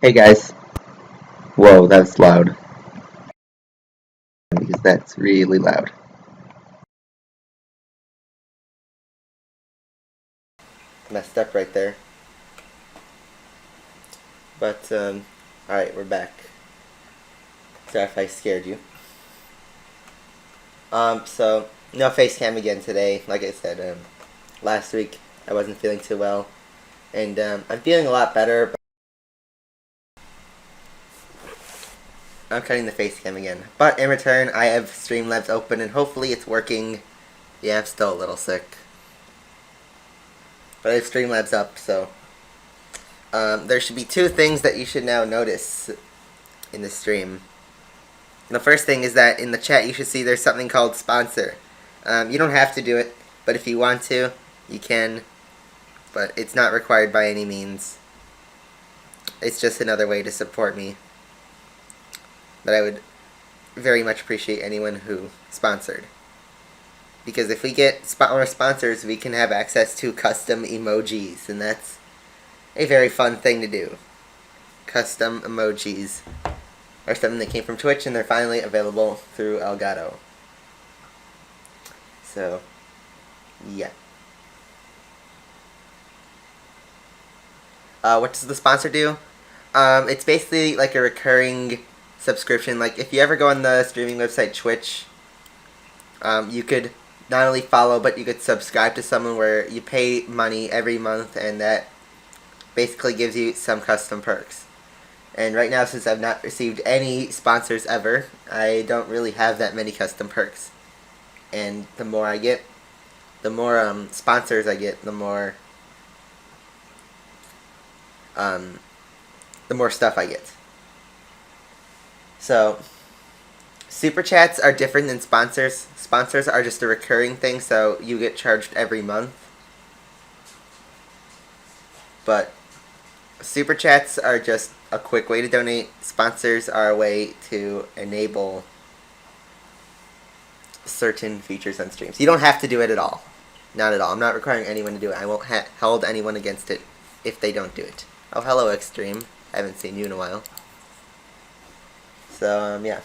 Hey guys. Whoa, that's loud. Because that's really loud. Messed up right there. But, alright, we're back. Sorry if I scared you. So, no face cam again today. Like I said, last week I wasn't feeling too well. And, I'm feeling a lot better. But I'm cutting the face cam again. But in return, I have Streamlabs open and hopefully it's working. Yeah, I'm still a little sick. But I have Streamlabs up, so there should be two things that you should now notice in the stream. The first thing is that in the chat you should see there's something called sponsor. You don't have to do it, but if you want to, you can. But it's not required by any means. It's just another way to support me. But I would very much appreciate anyone who sponsored. Because if we get more sponsors, we can have access to custom emojis, and that's a very fun thing to do. Custom emojis are something that came from Twitch, and they're finally available through Elgato. So, yeah. What does the sponsor do? It's basically like a recurring subscription. Like, if you ever go on the streaming website Twitch, you could not only follow, but you could subscribe to someone where you pay money every month, and that basically gives you some custom perks. And right now, since I've not received any sponsors ever, I don't really have that many custom perks. And the more I get, the more sponsors I get, the more stuff I get. So, super chats are different than sponsors. Sponsors are just a recurring thing, so you get charged every month. But super chats are just a quick way to donate. Sponsors are a way to enable certain features on streams. You don't have to do it at all. Not at all. I'm not requiring anyone to do it. I won't hold anyone against it if they don't do it. Oh, hello, Extreme. I haven't seen you in a while. So, yeah.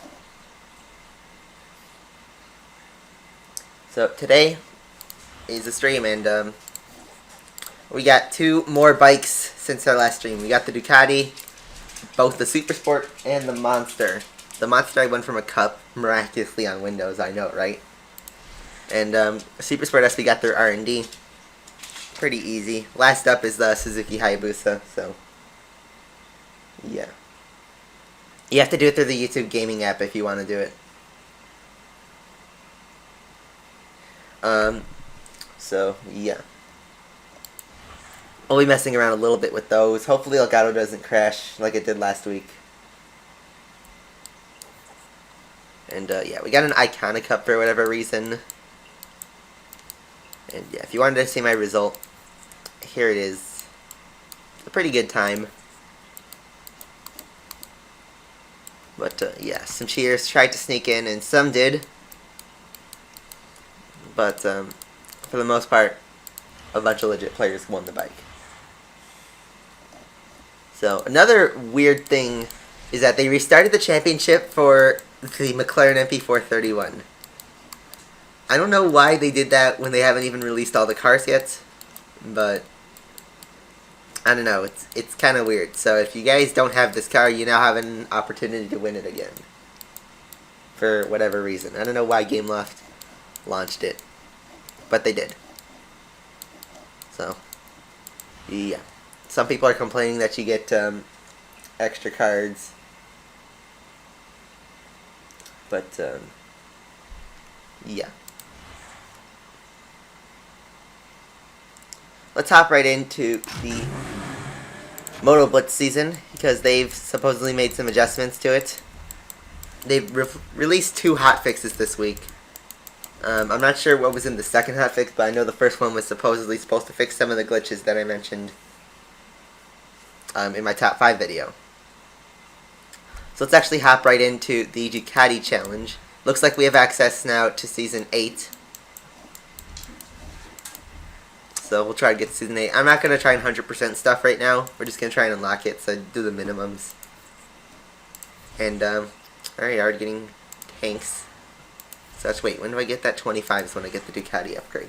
So, today is a stream, and we got two more bikes since our last stream. We got the Ducati, both the SuperSport and the Monster. The Monster I won from a cup, miraculously on Windows, I know, right? And SuperSport SP got their R&D. Pretty easy. Last up is the Suzuki Hayabusa, so yeah. You have to do it through the YouTube gaming app if you want to do it. So, yeah. I'll be messing around a little bit with those. Hopefully Elgato doesn't crash like it did last week. And, yeah, we got an Iconic Cup for whatever reason. And, yeah, if you wanted to see my result, here it is. A pretty good time. But, yeah, some cheaters tried to sneak in, and some did. But, for the most part, a bunch of legit players won the bike. So, another weird thing is that they restarted the championship for the McLaren MP431. I don't know why they did that when they haven't even released all the cars yet, but I don't know, it's kind of weird. So if you guys don't have this car, you now have an opportunity to win it again. For whatever reason. I don't know why GameLoft launched it, but they did. So, yeah. Some people are complaining that you get extra cards. But, yeah. Let's hop right into the Moto Blitz season, because they've supposedly made some adjustments to it. They've released two hotfixes this week. I'm not sure what was in the second hotfix, but I know the first one was supposedly supposed to fix some of the glitches that I mentioned in my top 5 video. So let's actually hop right into the Ducati challenge. Looks like we have access now to Season 8. So we'll try to get Season 8. I'm not going to try and 100% stuff right now. We're just going to try and unlock it, so do the minimums. And, alright, already getting tanks. So let's wait, when do I get that? 25 is when I get the Ducati upgrade.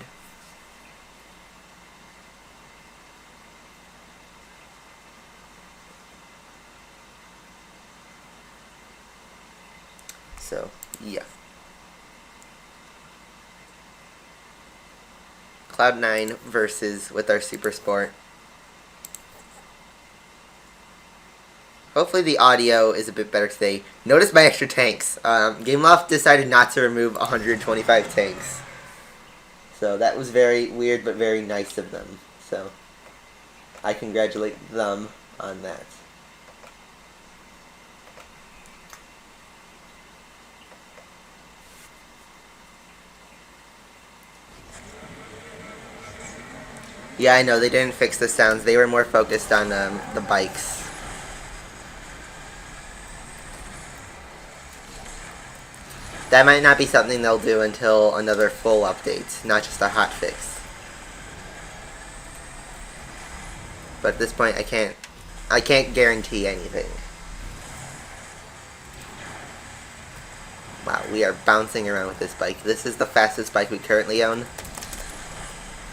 So, yeah. Cloud9 versus with our SuperSport. Hopefully the audio is a bit better today. Notice my extra tanks. GameLoft decided not to remove 125 tanks. So that was very weird but very nice of them. So I congratulate them on that. Yeah, I know, they didn't fix the sounds. They were more focused on the bikes. That might not be something they'll do until another full update, not just a hotfix. But at this point, I can't guarantee anything. Wow, we are bouncing around with this bike. This is the fastest bike we currently own.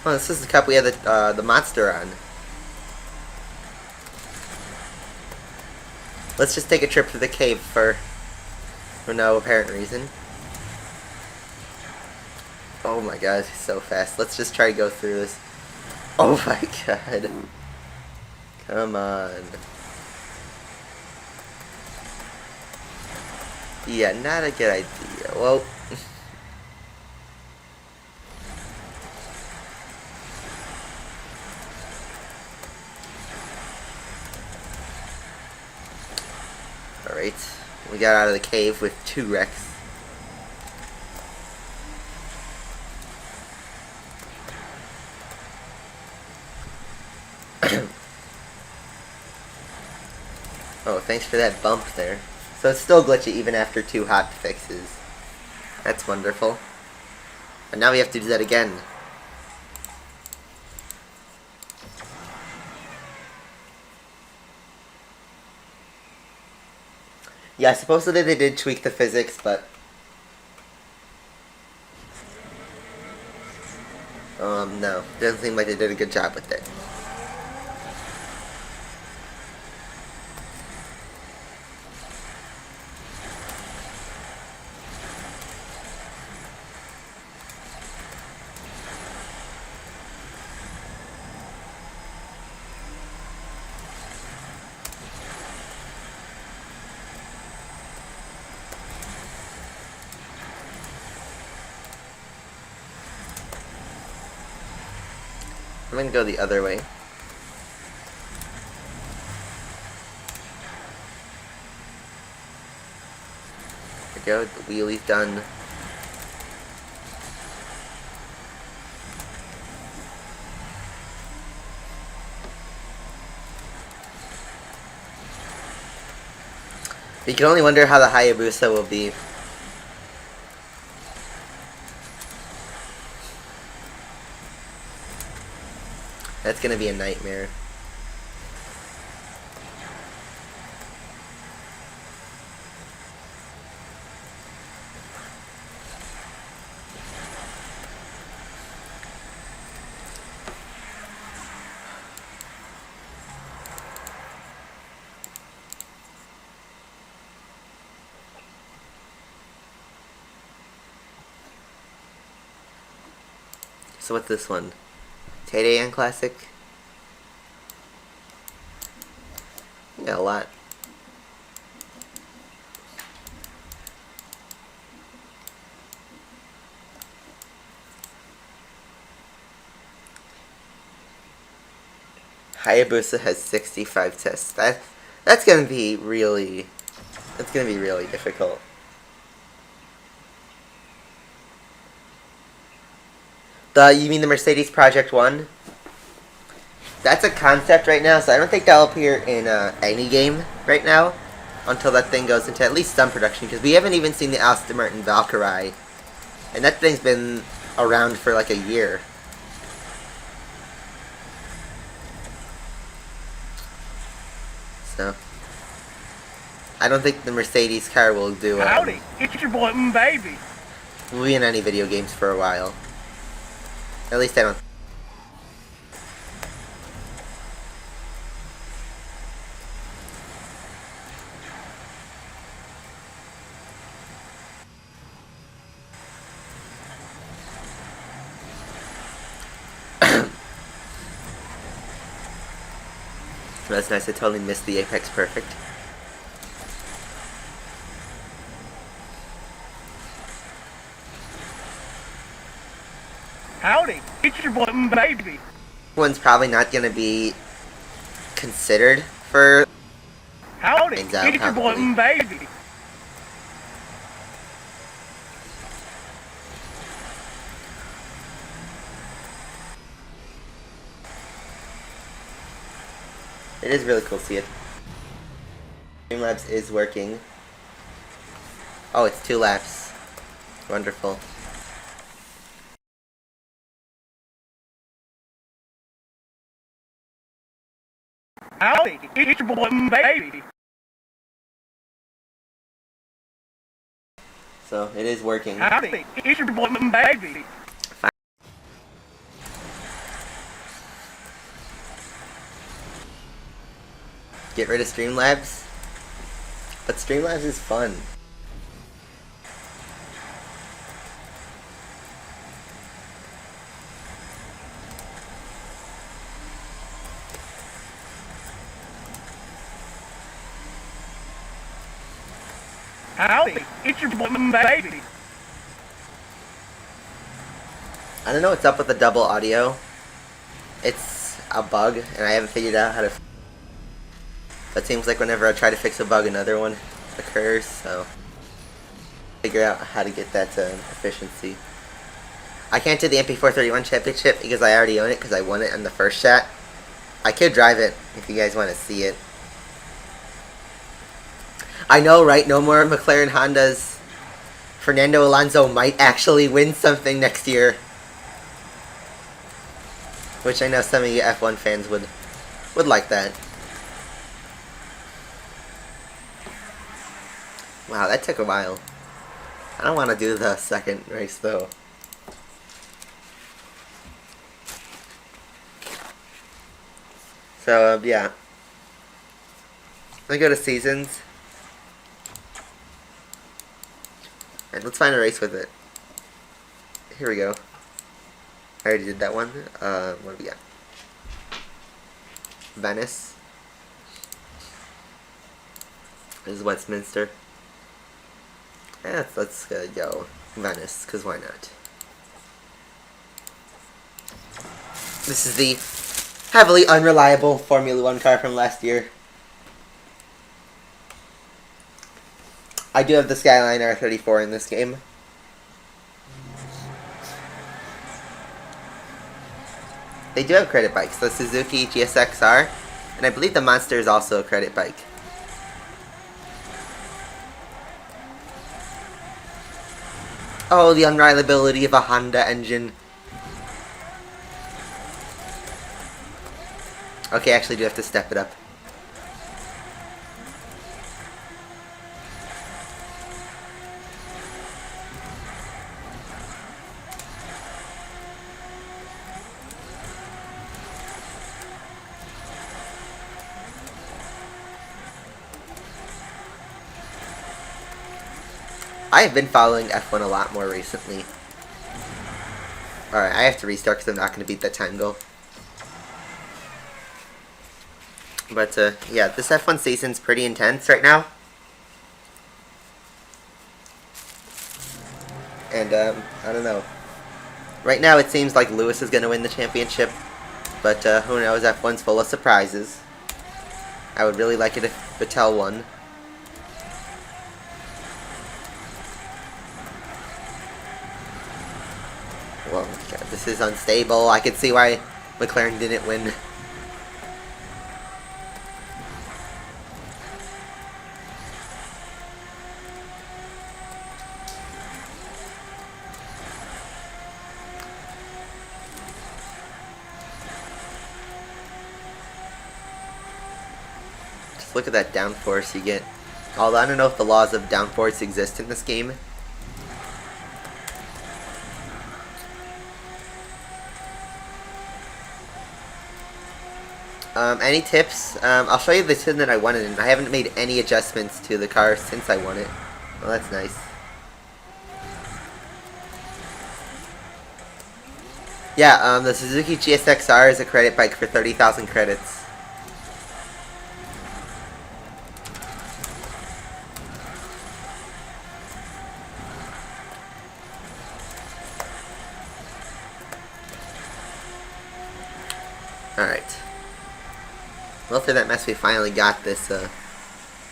Oh, this is the cup we had the monster on. Let's just take a trip to the cave for no apparent reason. Oh my god, he's so fast. Let's just try to go through this. Oh my god. Come on. Yeah, not a good idea. Well... Alright, we got out of the cave with 2 wrecks. Oh, thanks for that bump there. So it's still glitchy even after 2 hot fixes. That's wonderful. And now we have to do that again. Yeah, supposedly they did tweak the physics, but... no. Doesn't seem like they did a good job with it. I'm gonna go the other way. There we go, the wheelie's done. You can only wonder how the Hayabusa will be. That's gonna be a nightmare. So what's this one? Taydeyan Classic? Yeah, a lot. Hayabusa has 65 tests. That's gonna be really difficult. You mean the Mercedes Project 1? That's a concept right now, so I don't think that'll appear in any game right now until that thing goes into at least some production, because we haven't even seen the Aston Martin Valkyrie, and that thing's been around for like a year. So I don't think the Mercedes car will do. Howdy, it's your boy baby. Will be in any video games for a while. At least I don't. That's nice. I totally missed the Apex Perfect. Howdy, it's your boy baby. One's probably not going to be considered for. Howdy, Things out, it's your boy probably. baby. It is really cool to see it. Streamlabs is working. Oh, it's 2 laps. Wonderful. Howdy, it's your boy baby. So, it is working. Howdy, it's your boy baby. Get rid of Streamlabs. But Streamlabs is fun. Howdy, it's your boy baby. I don't know what's up with the double audio. It's a bug, and I haven't figured out how to. But it seems like whenever I try to fix a bug, another one occurs, so. Figure out how to get that efficiency. I can't do the MP431 championship because I already own it because I won it on the first shot. I could drive it if you guys want to see it. I know, right? No more McLaren Hondas. Fernando Alonso might actually win something next year. Which I know some of you F1 fans would like that. Wow, that took a while. I don't want to do the second race though. So, yeah. Let me go to seasons. And let's find a race with it. Here we go. I already did that one. What do we got? Venice. This is Westminster. Yeah, let's go Venice, because why not? This is the heavily unreliable Formula 1 car from last year. I do have the Skyline R34 in this game. They do have credit bikes, the Suzuki GSX-R, and I believe the Monster is also a credit bike. Oh, the unreliability of a Honda engine. Okay, I actually do have to step it up. I have been following F1 a lot more recently. Alright, I have to restart because I'm not going to beat that time goal. But, yeah, this F1 season's pretty intense right now. And, I don't know. Right now it seems like Lewis is going to win the championship. But, who knows, F1's full of surprises. I would really like it if Vettel won. Well, God, this is unstable. I can see why McLaren didn't win. look at that downforce you get. Although I don't know if the laws of downforce exist in this game. Any tips? I'll show you the tune that I won it in. I haven't made any adjustments to the car since I won it. Well, that's nice. Yeah, the Suzuki GSX-R is a credit bike for 30,000 credits. Alright. Well, through that mess, we finally got this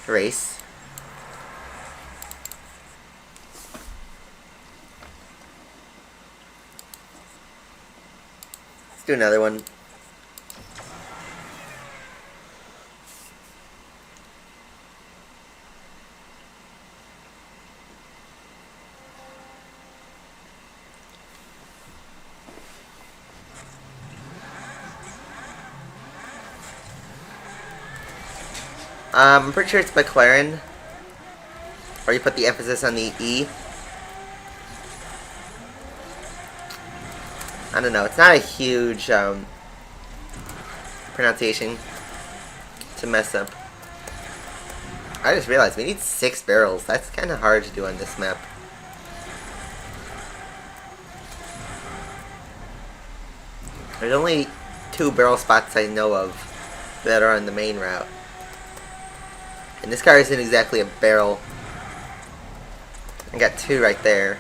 race. Let's do another one. I'm pretty sure it's McLaren. Or you put the emphasis on the E. I don't know. It's not a huge pronunciation to mess up. I just realized we need 6 barrels. That's kind of hard to do on this map. There's only 2 barrel spots I know of that are on the main route. And this car isn't exactly a barrel. I got 2 right there.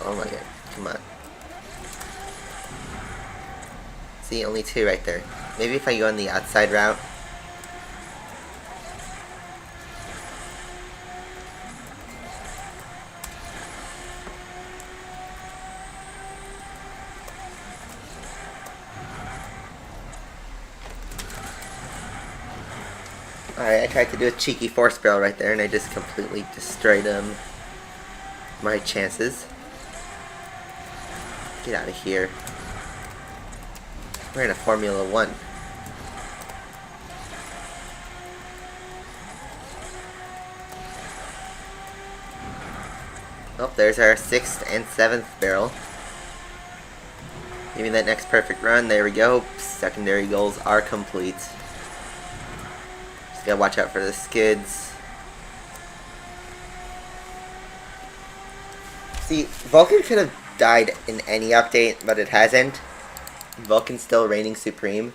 Oh my god, come on. See, only 2 right there. Maybe if I go on the outside route. Alright, I tried to do a cheeky force barrel right there and I just completely destroyed my chances. Get out of here. We're in a Formula 1. Oh, there's our 6th and 7th barrel. Give me that next perfect run. There we go. Secondary goals are complete. Just gotta watch out for the skids. See, Vulcan could have died in any update, but it hasn't. Vulcan's still reigning supreme.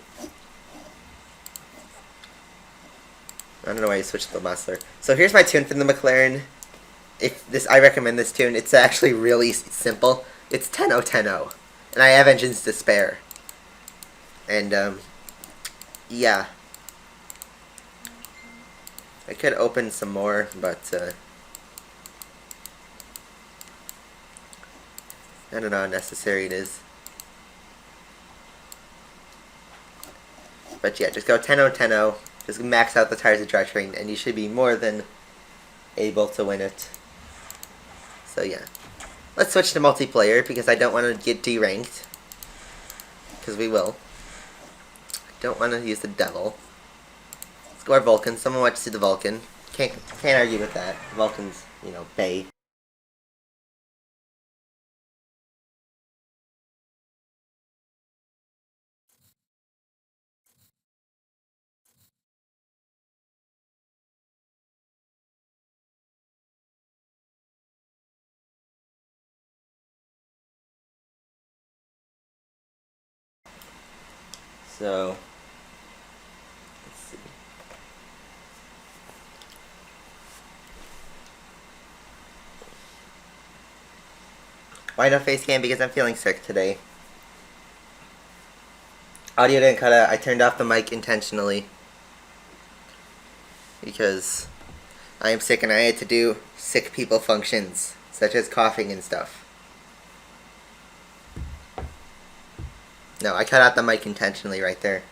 I don't know why you switched to the muscler. So here's my tune from the McLaren. I recommend this tune. It's actually really simple. It's 10-0-10-0. And I have engines to spare. And, yeah. I could open some more, but, I don't know how necessary it is. But yeah, just go 10-0-10-0. Just max out the tires of drivetrain, and you should be more than able to win it. So yeah. Let's switch to multiplayer, because I don't want to get deranked. Because we will. I don't want to use the devil. Let's go our Vulcan. Someone wants to see the Vulcan. Can't argue with that. Vulcan's, you know, bae. So, let's see. Why no face cam? Because I'm feeling sick today. Audio didn't cut out. I turned off the mic intentionally. Because I am sick and I had to do sick people functions, such as coughing and stuff. No, I cut out the mic intentionally right there.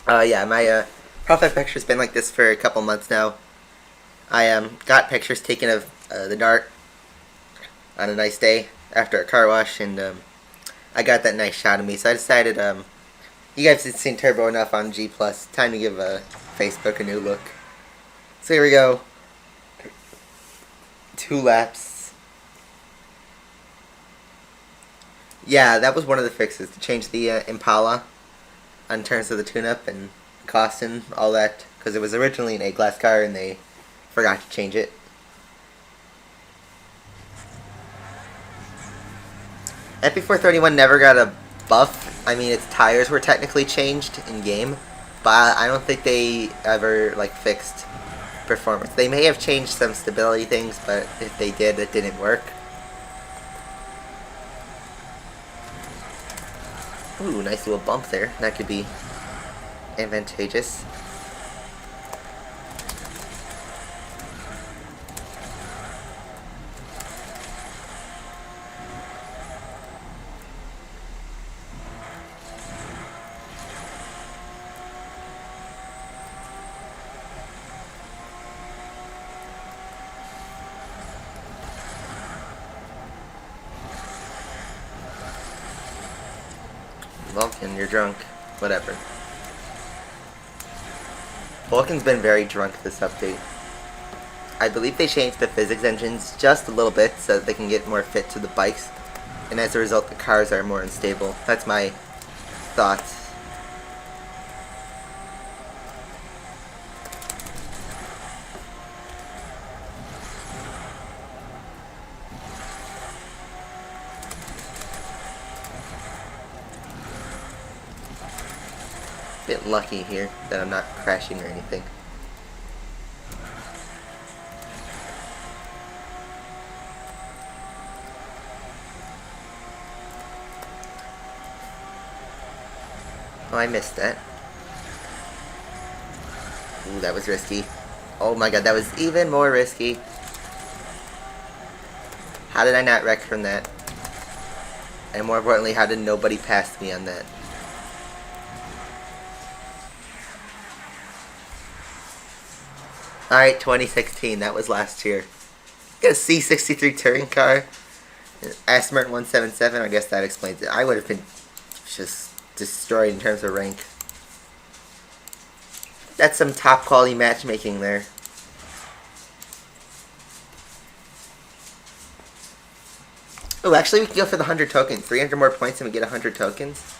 Yeah, my Profile picture's been like this for a couple months now. I got pictures taken of the dart on a nice day after a car wash, and I got that nice shot of me. So I decided, you guys have seen Turbo enough on G+. Time to give Facebook a new look. So here we go. 2 laps. Yeah, that was one of the fixes, to change the Impala in terms of the tune-up and costing, all that. Because it was originally an A-class car and they forgot to change it. FP431 never got a buff. I mean, its tires were technically changed in game, but I don't think they ever like fixed performance. They may have changed some stability things, but if they did, it didn't work. Ooh, nice little bump there. That could be advantageous. Vulcan, you're drunk. Whatever. Vulcan's been very drunk this update. I believe they changed the physics engines just a little bit so that they can get more fit to the bikes, and as a result the cars are more unstable. That's my thoughts. Bit lucky here that I'm not crashing or anything. Oh, I missed that. Ooh, that was risky. Oh my god, that was even more risky. How did I not wreck from that? And more importantly, how did nobody pass me on that? Alright, 2016, that was last year. Got a C63 touring car, an Asphalt 177, I guess that explains it. I would have been just destroyed in terms of rank. That's some top quality matchmaking there. Oh, actually we can go for the 100 tokens. 300 more points and we get 100 tokens.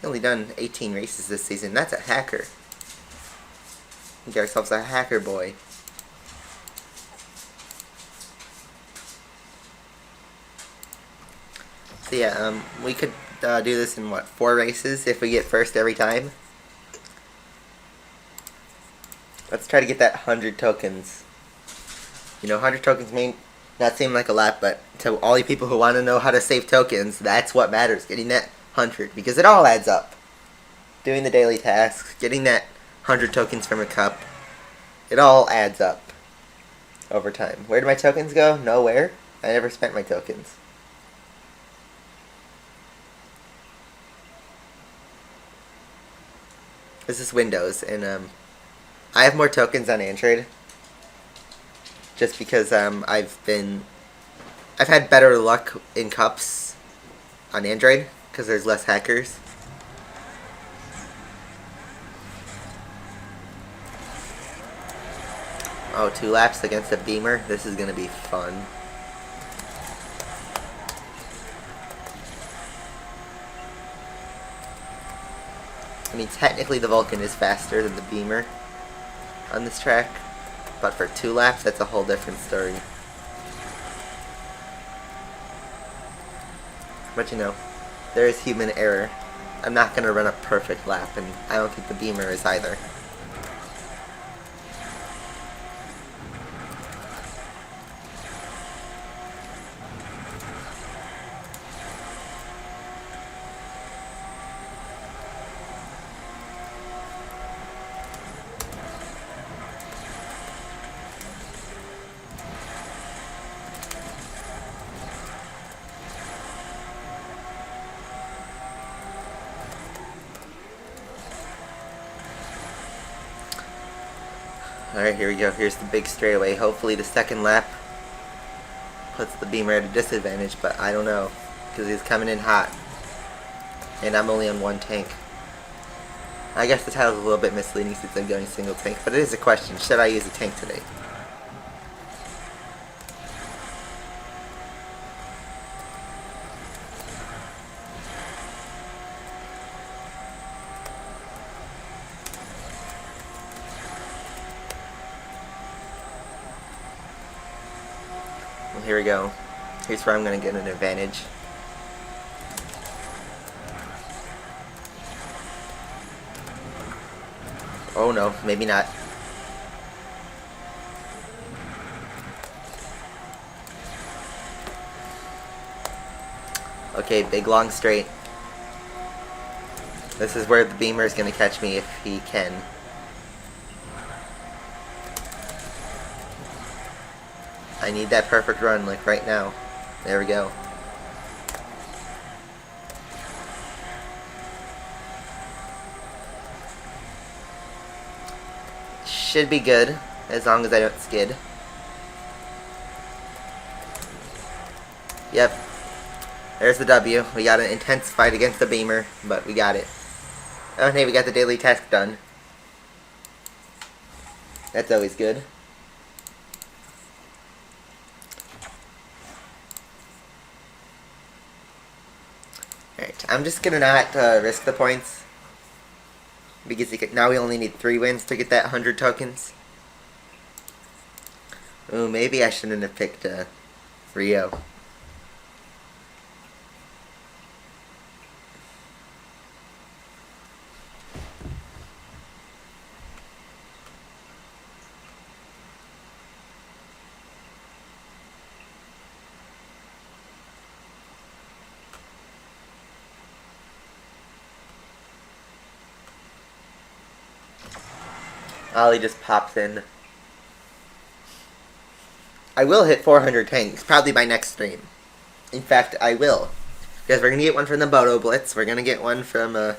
We've only done 18 races this season. That's a hacker. We get ourselves a hacker boy. So yeah, we could do this in what, 4 races if we get first every time. Let's try to get that 100 tokens. You know, 100 tokens may not seem like a lot, but to all you people who want to know how to save tokens, that's what matters, getting that 100, because it all adds up. Doing the daily tasks, getting that 100 tokens from a cup, it all adds up over time. Where do my tokens go? Nowhere. I never spent my tokens. This is Windows, and I have more tokens on Android. Just because I've had better luck in cups on Android because there's less hackers. Oh, 2 laps against a Beamer. This is gonna be fun. I mean, technically the Vulcan is faster than the Beamer on this track, but for 2 laps, that's a whole different story. But you know, there is human error. I'm not gonna run a perfect lap, and I don't think the Beamer is either. Alright, here we go. Here's the big straightaway. Hopefully the second lap puts the Beamer at a disadvantage, but I don't know, because he's coming in hot. And I'm only on one tank. I guess the title's a little bit misleading since I'm going single tank, but it is a question. Should I use a tank today? Well, here we go. Here's where I'm going to get an advantage. Oh no, maybe not. Okay, big long straight. This is where the Beamer is going to catch me if he can. I need that perfect run, like right now. There we go. Should be good, as long as I don't skid. Yep. There's the W. We got an intense fight against the Beamer, but we got it. Oh, hey, we got the daily task done. That's always good. Alright, I'm just gonna not risk the points. Because now we only need 3 wins to get that 100 tokens. Ooh, maybe I shouldn't have picked Rio. Ollie just pops in. I will hit 400 tanks, probably by next stream. In fact, I will. Because we're going to get one from the Moto Blitz, we're going to get one from the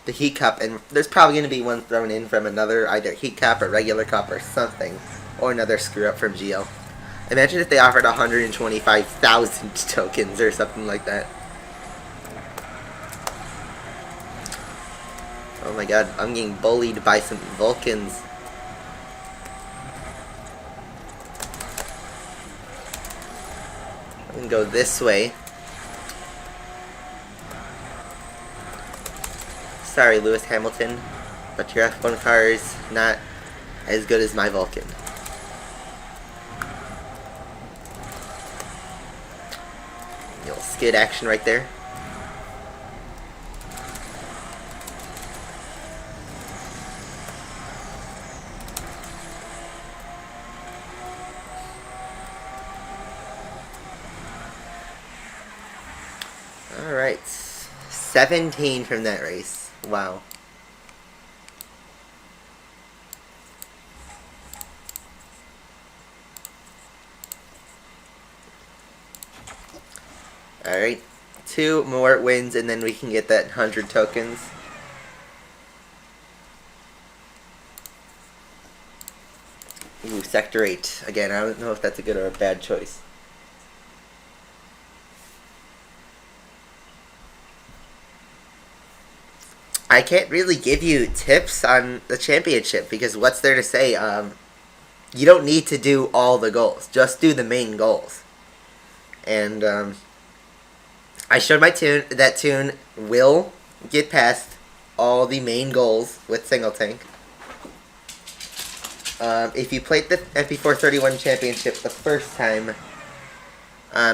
Heat Cup, and there's probably going to be one thrown in from another, either Heat Cup or regular Cup or something. Or another screw-up from Geo. Imagine if they offered 125,000 tokens or something like that. Oh my god, I'm getting bullied by some Vulcans. I'm gonna go this way. Sorry, Lewis Hamilton, but your F1 car is not as good as my Vulcan. Little skid action right there. Alright, 17 from that race. Wow. Alright, 2 more wins and then we can get that 100 tokens. Ooh, Sector 8. Again, I don't know if that's a good or a bad choice. I can't really give you tips on the championship because what's there to say? You don't need to do all the goals. Just do the main goals. And I showed my tune. That tune will get past all the main goals with single tank. If you played the MP431 championship the first time,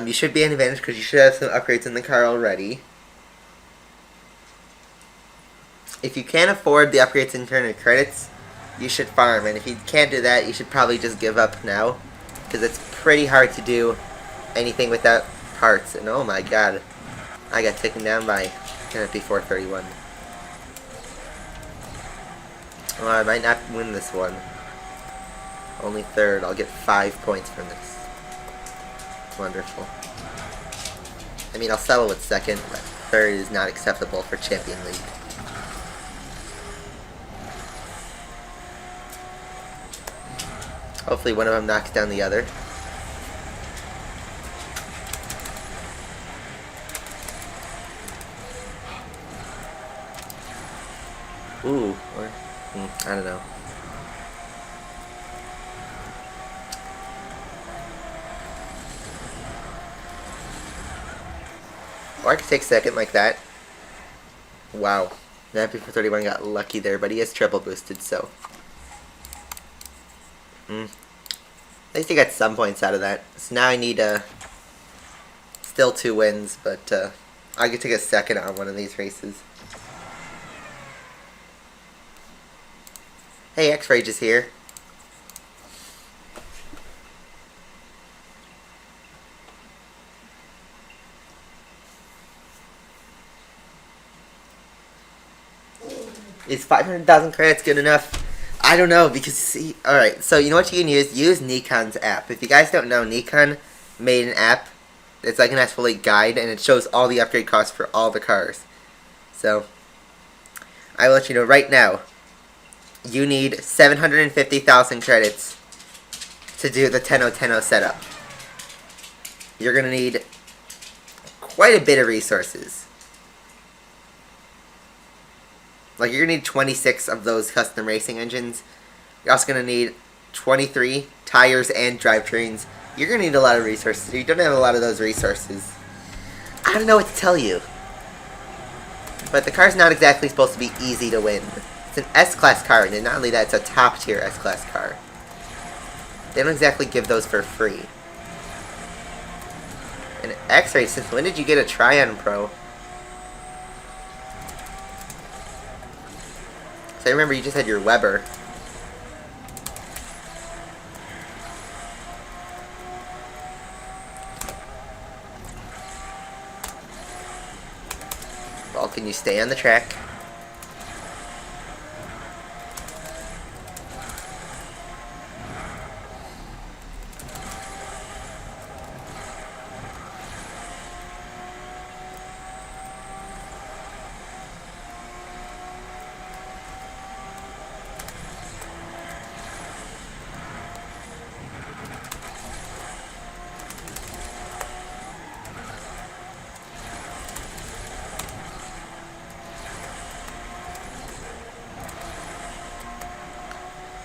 you should be an advantage because you should have some upgrades in the car already. If you can't afford the upgrades and turn credits, you should farm. And if you can't do that, you should probably just give up now. Because it's pretty hard to do anything without parts. And oh my god, I got taken down by MP431. Well, I might not win this one. Only third. I'll get 5 points from this. Wonderful. I mean, I'll settle with second, but third is not acceptable for Champion League. Hopefully one of them knocks down the other. Ooh, or I don't know. Or I could take second like that. Wow. That before 31 got lucky there, but he is triple boosted, so. At least he got some points out of that. So now I need still 2 wins, but I could take a second on one of these races. Hey, X-Rage is here. Is 500,000 credits good enough? I don't know, because see, alright, so you know what you can use? Use Nikon's app. If you guys don't know, Nikon made an app. It's like an Asphalt guide, and it shows all the upgrade costs for all the cars. So, I will let you know right now. You need 750,000 credits to do the 10-0-10-0 setup. You're going to need quite a bit of resources. Like, you're going to need 26 of those custom racing engines. You're also going to need 23 tires and drivetrains. You're going to need a lot of resources. If you don't have a lot of those resources, I don't know what to tell you. But the car's not exactly supposed to be easy to win. It's an S-Class car, and not only that, it's a top-tier S-Class car. They don't exactly give those for free. And X-Ray, since when did you get a Tryon Pro? So I remember you just had your Weber. Well, can you stay on the track?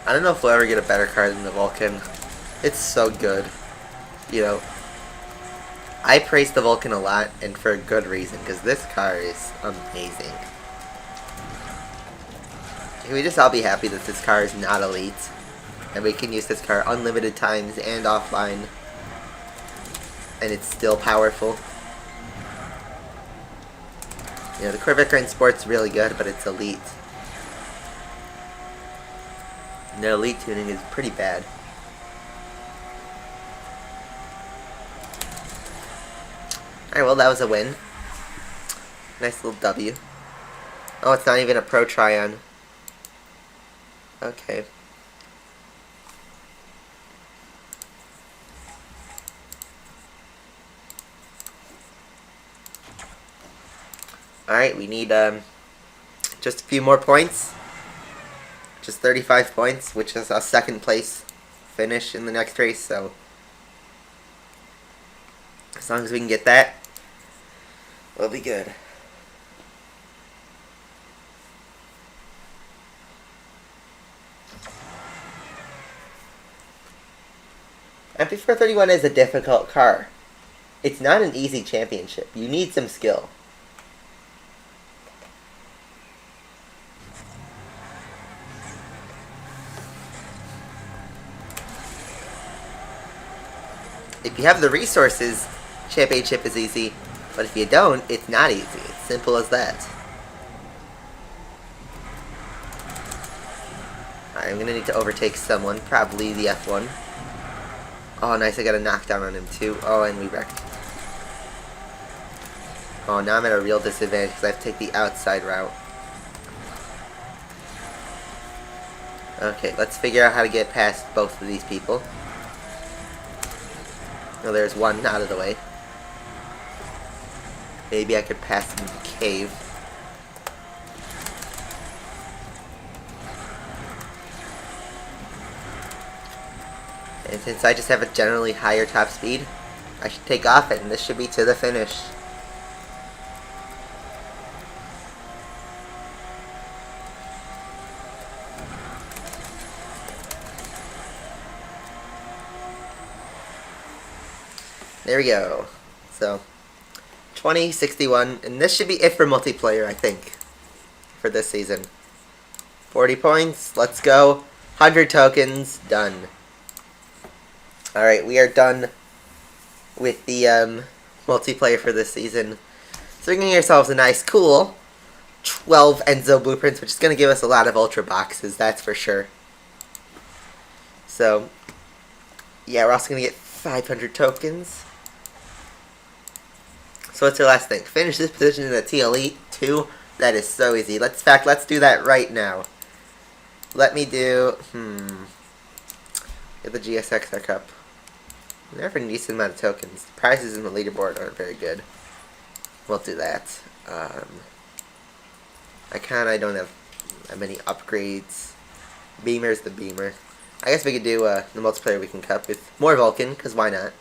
I don't know if we'll ever get a better car than the Vulcan. It's so good. You know, I praise the Vulcan a lot, and for a good reason, because this car is amazing. Can we just all be happy that this car is not elite? And we can use this car unlimited times and offline. And it's still powerful. You know, the Corvette Grand Sport's really good, but it's elite. And the elite tuning is pretty bad. Alright, well that was a win. Nice little W. Oh, it's not even a Pro Tryon. Okay. Alright, we need just a few more points. Just 35 points, which is a second place finish in the next race, so as long as we can get that, we'll be good. MP431 is a difficult car. It's not an easy championship. You need some skill. If you have the resources, championship is easy. But if you don't, it's not easy. It's simple as that. Alright, I'm gonna need to overtake someone. Probably the F1. Oh, nice. I got a knockdown on him, too. Oh, and we wrecked. Oh, now I'm at a real disadvantage because I have to take the outside route. Okay, let's figure out how to get past both of these people. Oh, there's one out of the way. Maybe I could pass him in the cave. And since I just have a generally higher top speed, I should take off it, and this should be to the finish. There we go. So, 2061, and this should be it for multiplayer, I think, for this season. 40 points, let's go. 100 tokens, done. Alright, we are done with the multiplayer for this season. So we're getting ourselves a nice, cool 12 Enzo blueprints, which is going to give us a lot of ultra boxes, that's for sure. So, yeah, we're also going to get 500 tokens. So what's our last thing? Finish this position in the T Elite 2. That is so easy. Let's do that right now. Let me do, get the GSXR Cup. We have a decent amount of tokens. The prizes in the leaderboard aren't very good. We'll do that. I don't have that many upgrades. Beamer's the Beamer. I guess we could do the multiplayer weekend cup with more Vulcan, because why not?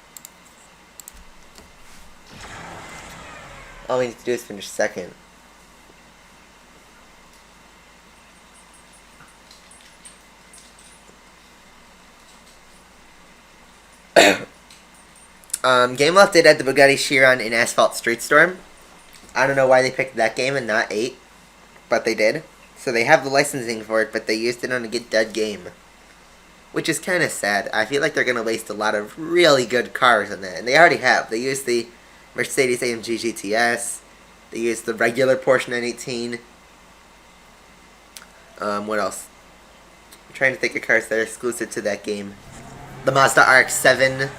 All we need to do is finish second. Gameloft did add the Bugatti Chiron in Asphalt Street Storm. I don't know why they picked that game and not 8, but they did. So they have the licensing for it, but they used it on a Get Dead game, which is kind of sad. I feel like they're going to waste a lot of really good cars on that, and they already have. They used the Mercedes-AMG GTS. They used the regular Porsche 918. What else? I'm trying to think of cars that are exclusive to that game. The Mazda RX-7.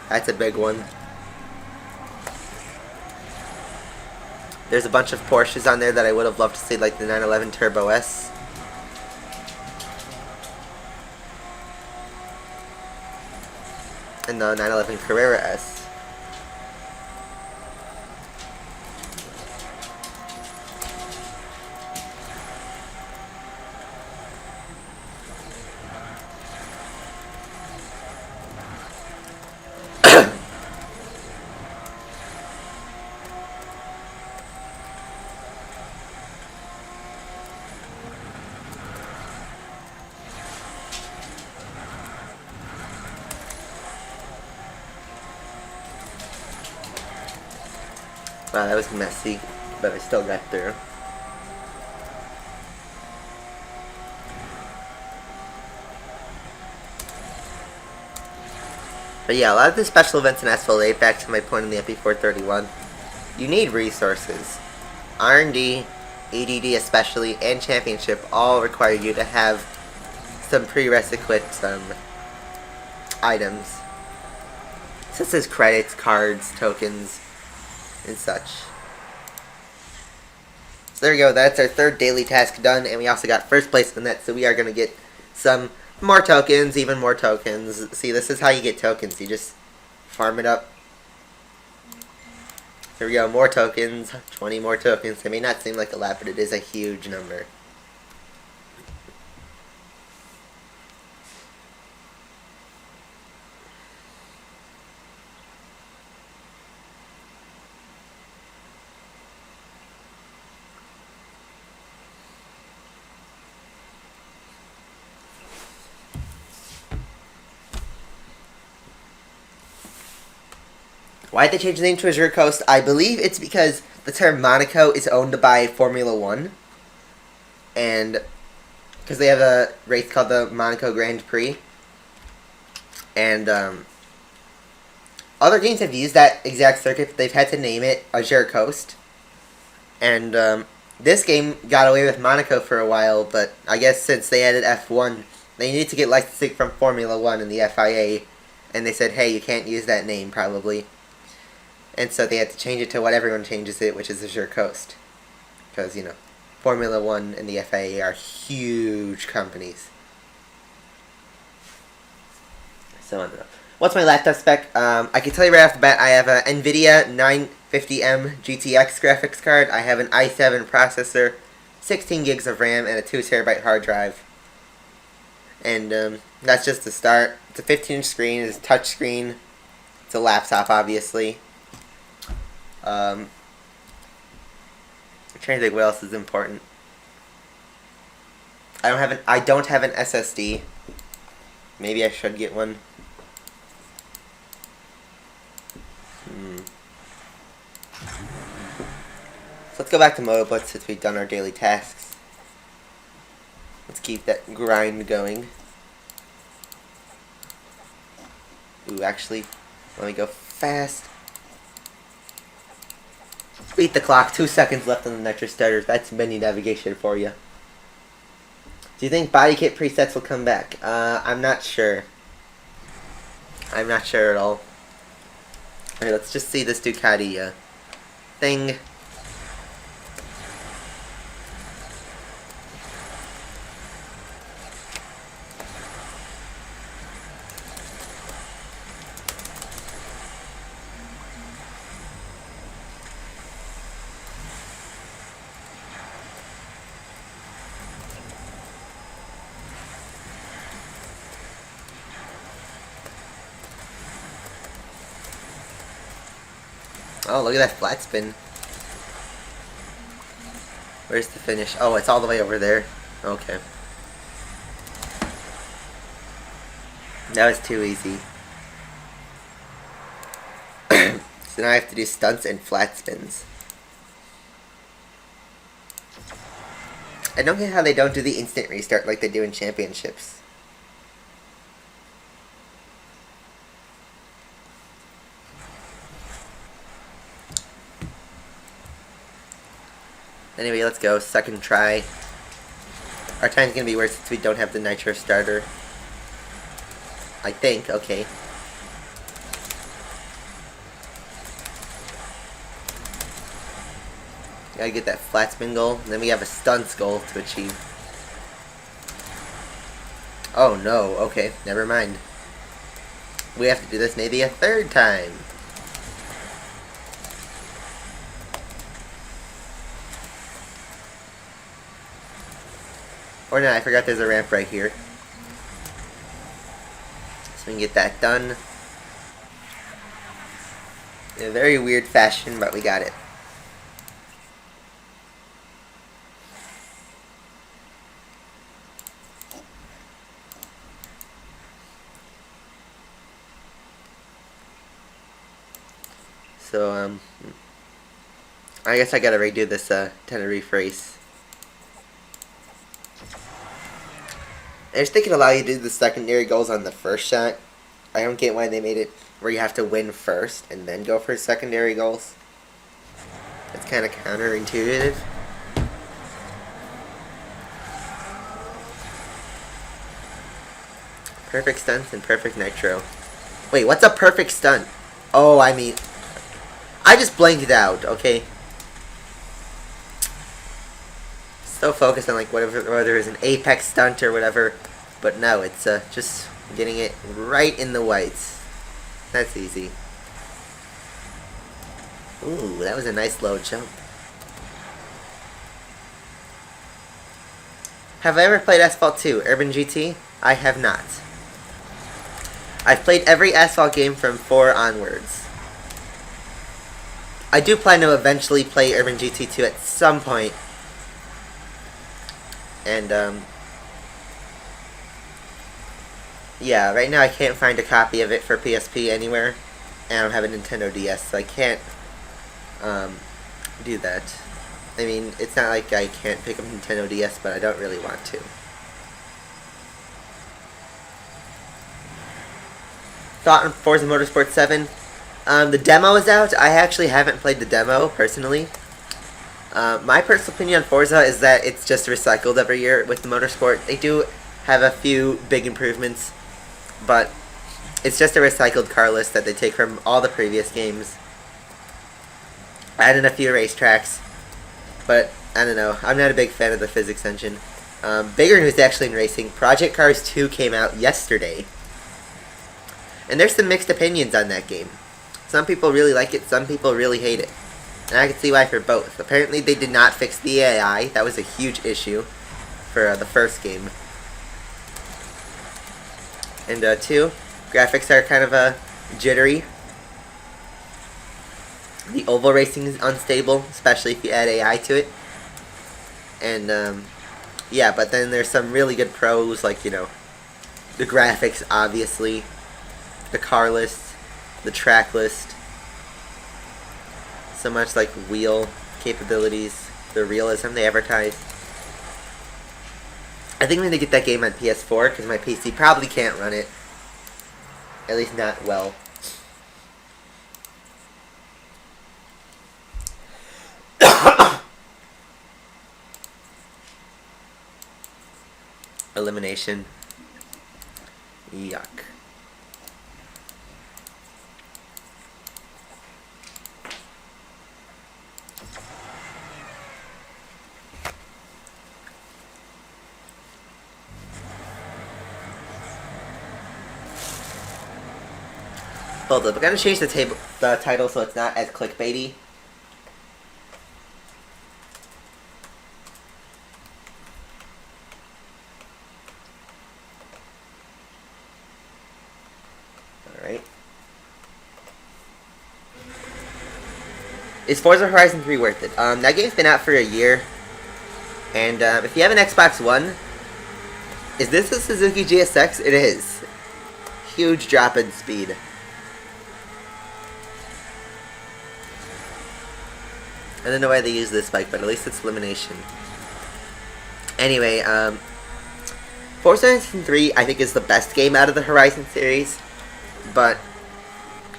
That's a big one. There's a bunch of Porsches on there that I would have loved to see, like the 911 Turbo S. And the 911 Carrera S. Wow, that was messy, but I still got through. But yeah, a lot of the special events in Asphalt 8, back to my point in the MP431, you need resources. R&D, EDD especially, and Championship all require you to have some prerequisite items. Such as credits, cards, tokens, and such. So there we go, that's our third daily task done, and we also got first place in that, so we are going to get some more tokens, even more tokens. See, this is how you get tokens, you just farm it up. There we go, more tokens, 20 more tokens. It may not seem like a lot, but it is a huge number. Why did they change the name to Azure Coast? I believe it's because the term Monaco is owned by Formula One. And because they have a race called the Monaco Grand Prix. And other games have used that exact circuit, but they've had to name it Azure Coast. And this game got away with Monaco for a while, but I guess since they added F1, they needed to get licensing from Formula One and the FIA. And they said, hey, you can't use that name, probably. And so they had to change it to what everyone changes it, which is Azure Coast. Because, you know, Formula One and the FIA are huge companies. So, I don't know. What's my laptop spec? I can tell you right off the bat, I have a NVIDIA 950M GTX graphics card. I have an i7 processor, 16 gigs of RAM, and a 2TB hard drive. And that's just the start. It's a 15-inch screen. It's a touch screen. It's a laptop, obviously. I'm trying to think what else is important. I don't have an SSD. Maybe I should get one. So let's go back to Moto Blitz since we've done our daily tasks. Let's keep that grind going. Ooh, actually, let me go fast. Beat the clock. 2 seconds left on the nitro starters. That's menu navigation for you. Do you think body kit presets will come back? I'm not sure. I'm not sure at all. Alright, let's just see this Ducati thing. Oh, look at that flat spin. Where's the finish? Oh, it's all the way over there. Okay. That was too easy. So now I have to do stunts and flat spins. I don't get how they don't do the instant restart like they do in championships. Anyway, let's go. Second try. Our time's gonna be worse since we don't have the nitro starter. I think. Okay. Gotta get that flat spin goal. And then we have a stunts goal to achieve. Oh no. Okay. Never mind. We have to do this maybe a third time. Or no, I forgot there's a ramp right here. So we can get that done. In a very weird fashion, but we got it. So, I guess I gotta redo this Tenerife race. I just think it allows you to do the secondary goals on the first shot. I don't get why they made it where you have to win first and then go for secondary goals. It's kind of counterintuitive. Perfect stunts and perfect nitro. Wait, what's a perfect stunt? Oh, I mean, I just blanked it out, okay? So focused on like whether it's an apex stunt or whatever, but no, it's just getting it right in the whites. That's easy. Ooh, that was a nice low jump. Have I ever played Asphalt 2, Urban GT? I have not. I've played every Asphalt game from 4 onwards. I do plan to eventually play Urban GT 2 at some point. And, yeah, right now I can't find a copy of it for PSP anywhere. And I don't have a Nintendo DS, so I can't, do that. I mean, it's not like I can't pick up Nintendo DS, but I don't really want to. Thought on Forza Motorsport 7. The demo is out. I actually haven't played the demo, personally. My personal opinion on Forza is that it's just recycled every year with the Motorsport. They do have a few big improvements, but it's just a recycled car list that they take from all the previous games. Add in a few racetracks, but I don't know. I'm not a big fan of the physics engine. Bigger news actually in racing. Project Cars 2 came out yesterday, and there's some mixed opinions on that game. Some people really like it, some people really hate it. And I can see why for both. Apparently they did not fix the AI. That was a huge issue for the first game. And 2, graphics are kind of jittery. The oval racing is unstable, especially if you add AI to it. And yeah, but then there's some really good pros, like, you know, the graphics, obviously, the car list, the track list, so much like wheel capabilities, the realism they advertise. I think I'm going to get that game on PS4 because my PC probably can't run it. At least not well. Elimination. Yuck. Hold up, I gotta change the title so it's not as clickbaity. Alright. Is Forza Horizon 3 worth it? That game's been out for a year. And if you have an Xbox One, is this a Suzuki GSX? It is. Huge drop in speed. I don't know why they use this bike, but at least it's elimination. Anyway, Forza Horizon 3 I think is the best game out of the Horizon series, but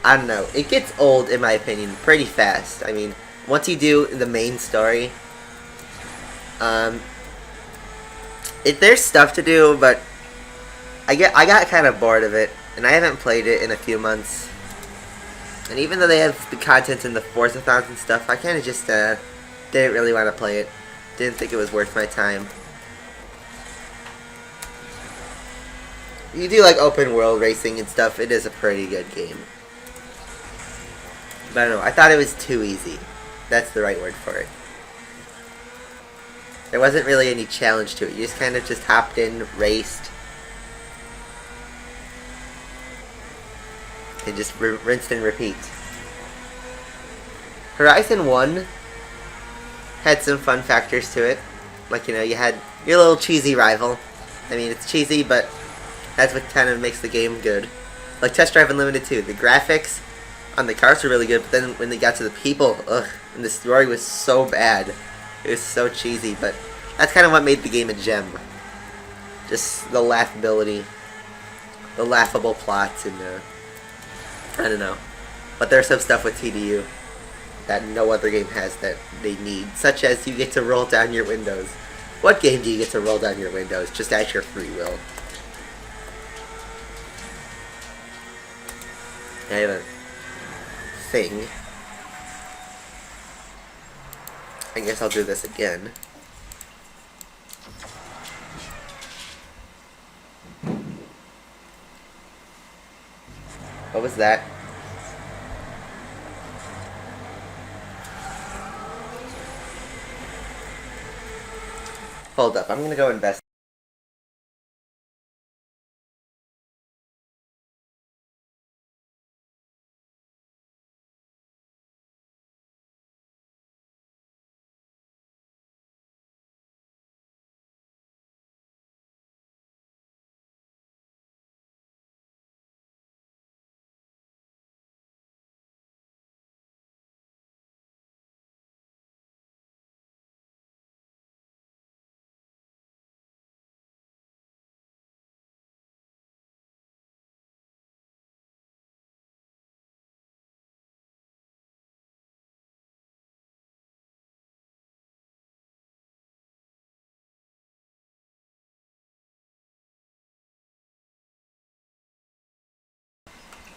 I don't know, it gets old in my opinion pretty fast. I mean, once you do the main story, there's stuff to do, but I got kind of bored of it, and I haven't played it in a few months. And even though they have the content in the Forza-thons and stuff, I kind of just didn't really want to play it. Didn't think it was worth my time. You do like open world racing and stuff, it is a pretty good game. But I don't know, I thought it was too easy. That's the right word for it. There wasn't really any challenge to it. You just kind of just hopped in, raced, and just rinsed and repeat. Horizon 1 had some fun factors to it. Like, you know, you had your little cheesy rival. I mean, it's cheesy, but that's what kind of makes the game good. Like Test Drive Unlimited 2. The graphics on the cars were really good, but then when they got to the people, ugh, and the story was so bad. It was so cheesy, but that's kind of what made the game a gem. Just the laughability, the laughable plots, and I don't know. But there's some stuff with TDU that no other game has that they need, such as you get to roll down your windows. What game do you get to roll down your windows just at your free will? I have a thing. I guess I'll do this again. What was that? Hold up, I'm gonna go invest.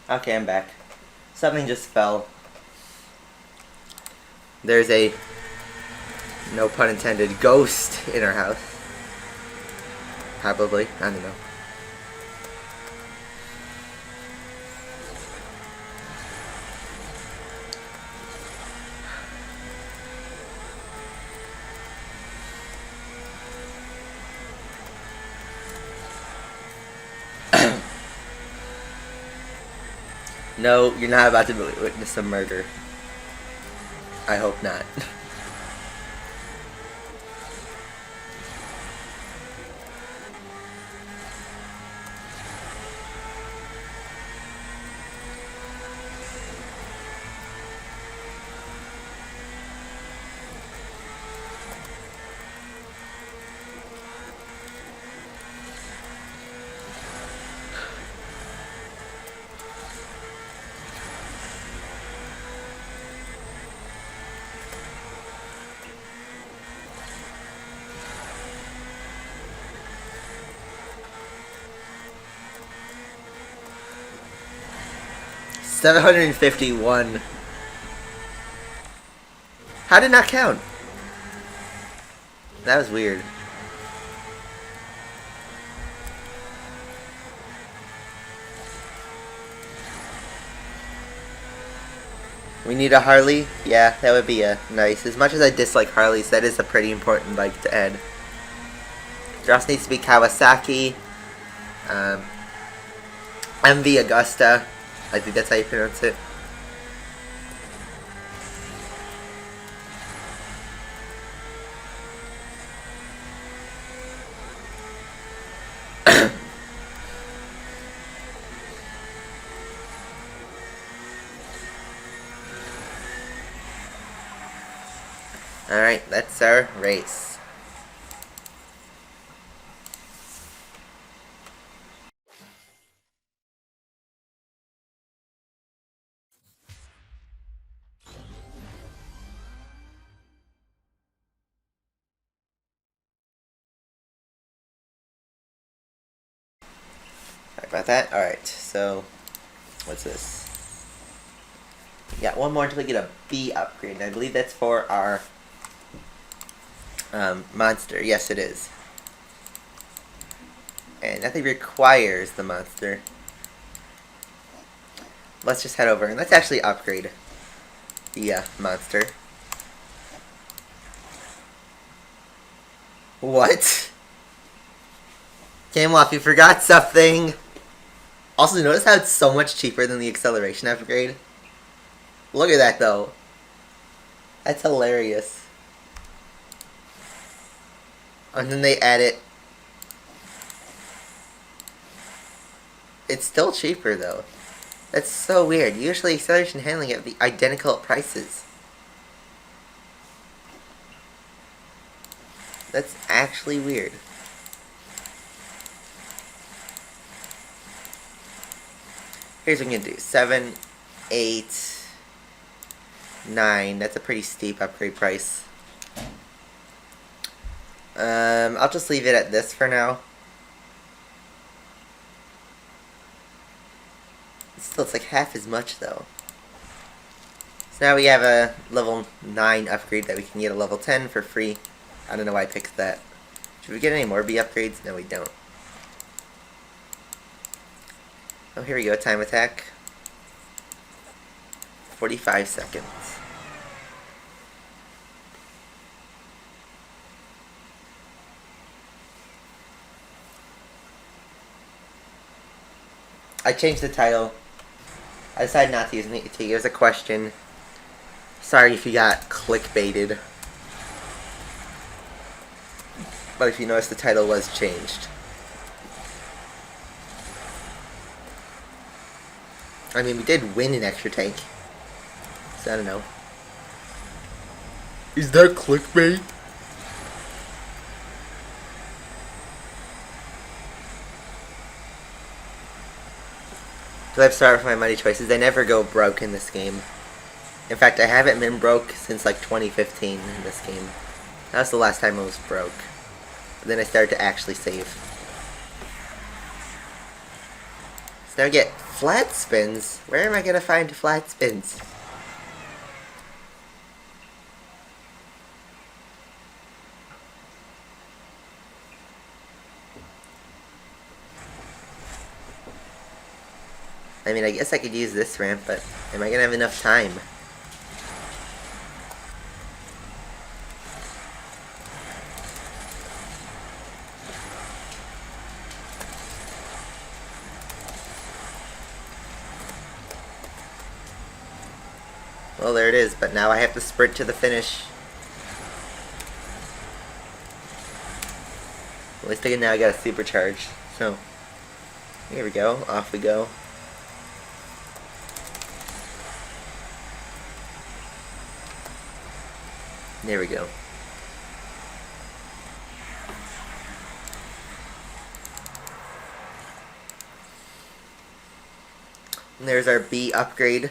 Okay, I'm back. Something just fell. There's a, no pun intended, ghost in our house. Probably. I don't know. No, you're not about to witness a murder. I hope not. $751. How did not count? That was weird. We need a Harley? Yeah, that would be nice. As much as I dislike Harleys, that is a pretty important bike to add. There also needs to be Kawasaki. MV Augusta. I think that's how you pronounce it. Alright, that's our race. Sorry about that. Alright, so what's this? Yeah, one more until we get a B upgrade, and I believe that's for our monster. Yes, it is. And nothing requires the monster. Let's just head over and let's actually upgrade the monster. What? Camelot, you forgot something. Also, notice how it's so much cheaper than the acceleration upgrade? Look at that, though. That's hilarious. And then they add it. It's still cheaper, though. That's so weird. Usually, acceleration and handling have the identical prices. That's actually weird. Here's what we can do. 7, 8, 9. That's a pretty steep upgrade price. I'll just leave it at this for now. Still, it's like half as much, though. So now we have a level 9 upgrade that we can get a level 10 for free. I don't know why I picked that. Should we get any more B upgrades? No, we don't. Oh, here we go. Time attack. 45 seconds. I changed the title. I decided not to use it to use a question. Sorry if you got clickbaited. But if you notice, the title was changed. I mean, we did win an extra tank. So I don't know. Is that clickbait? So I'm sorry for my money choices. I never go broke in this game. In fact, I haven't been broke since like 2015 in this game. That was the last time I was broke. But then I started to actually save. So now I get flat spins. Where am I gonna find flat spins? I mean, I guess I could use this ramp, but am I gonna have enough time? Well, there it is, but now I have to sprint to the finish. At least now I got a supercharge. So, here we go. Off we go. There we go. And there's our B upgrade.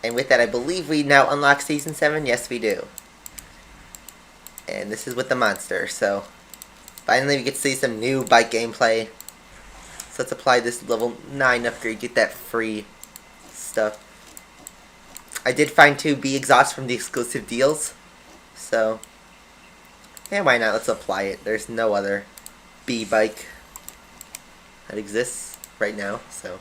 And with that, I believe we now unlock Season 7. Yes, we do. And this is with the monster, so finally we get to see some new bike gameplay. So let's apply this level 9 upgrade, get that free stuff. I did find 2 B exhausts from the exclusive deals, so yeah, why not? Let's apply it. There's no other B bike that exists right now, so.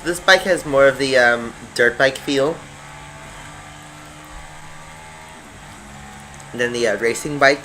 This bike has more of the dirt bike feel than the racing bike.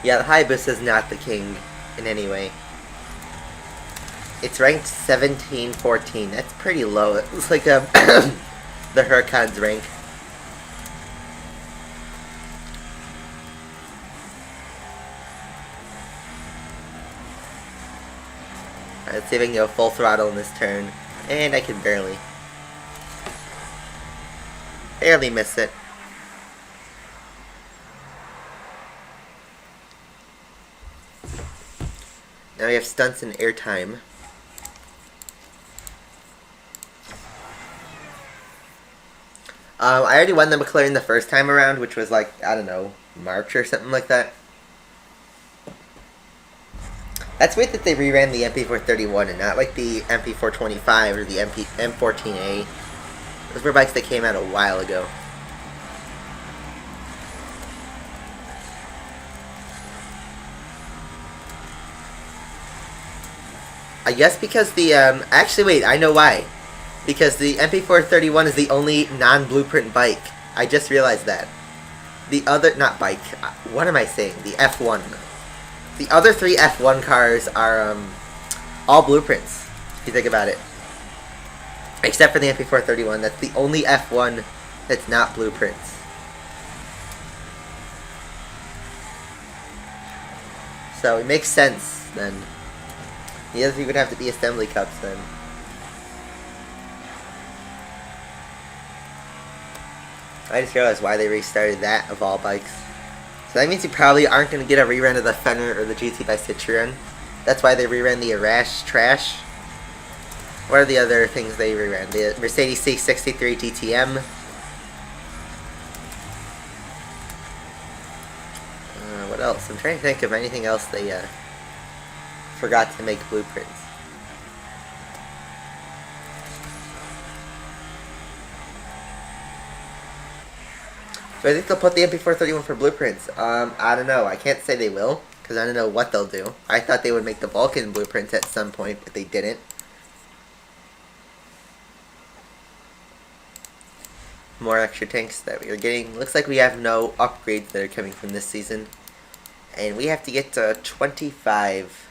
Yeah, the Hayabusa is not the king in any way. It's ranked 17-14. That's pretty low. It's like the Huracan's rank. Alright, let's see if I can go full throttle in this turn. And I can barely miss it. Now we have stunts and airtime. I already won the McLaren the first time around, which was like, I don't know, March or something like that. That's weird that they reran the MP431 and not like the MP425 or the M14A. Those were bikes that came out a while ago. I guess because the, actually wait, I know why. Because the MP431 is the only non-blueprint bike. I just realized that. The other, not bike, what am I saying? The F1. The other 3 F1 cars are, all blueprints, if you think about it. Except for the MP431, that's the only F1 that's not blueprints. So it makes sense, then. The other 3 would have to be assembly cups, then. I just realized why they restarted that of all bikes. So that means you probably aren't going to get a rerun of the Fenner or the GT by Citroen. That's why they reran the Arash Trash. What are the other things they reran? The Mercedes C63 DTM. What else? I'm trying to think of anything else they forgot to make blueprints. So I think they'll put the MP431 for blueprints. I don't know. I can't say they will, because I don't know what they'll do. I thought they would make the Vulcan blueprints at some point, but they didn't. More extra tanks that we are getting. Looks like we have no upgrades that are coming from this season. And we have to get to 25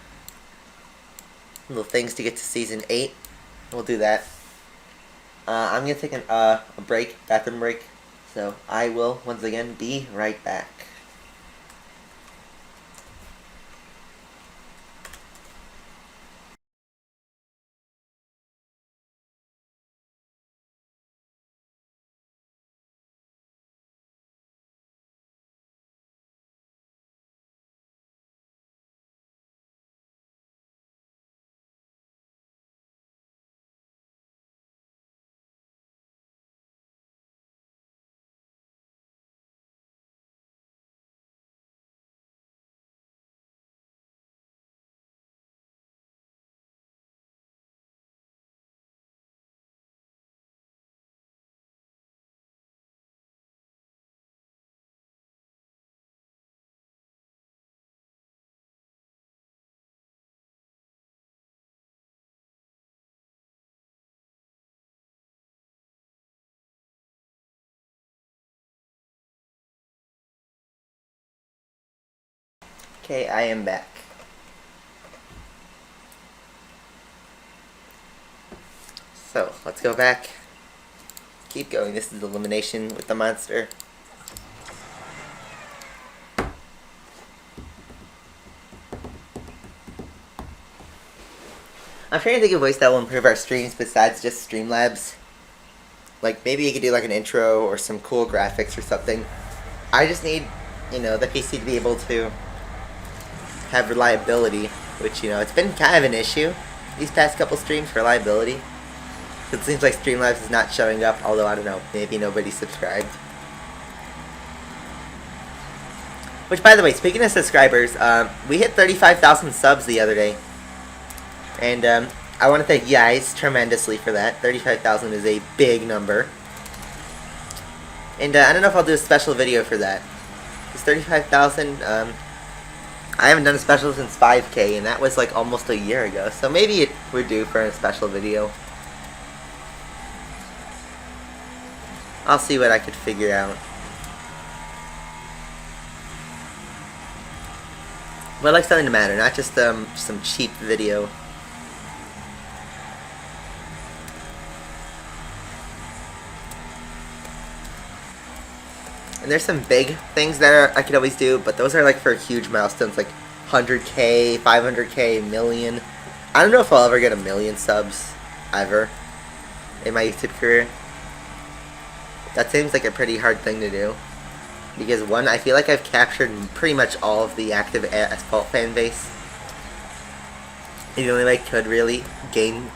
little things to get to Season 8. We'll do that. I'm going to take a break, bathroom break. So I will, once again, be right back. Okay, I am back. So, let's go back. Keep going. This is elimination with the monster. I'm trying to think of ways that will improve our streams besides just Streamlabs. Like, maybe you could do like an intro or some cool graphics or something. I just need, the PC to be able to have reliability, which, it's been kind of an issue these past couple streams for reliability. It seems like Streamlabs is not showing up, although I don't know, maybe nobody subscribed. Which, by the way, speaking of subscribers, we hit 35,000 subs the other day. And I want to thank you guys tremendously for that. 35,000 is a big number. And I don't know if I'll do a special video for that. It's 35,000. I haven't done a special since 5K, and that was like almost a year ago. So maybe it would do for a special video. I'll see what I could figure out. But I'd like something to matter, not just some cheap video. And there's some big things that I could always do, but those are like for huge milestones, like 100K, 500K, million. I don't know if I'll ever get 1 million subs, ever, in my YouTube career. That seems like a pretty hard thing to do. Because one, I feel like I've captured pretty much all of the active Asphalt fan base. And the only way I could really gain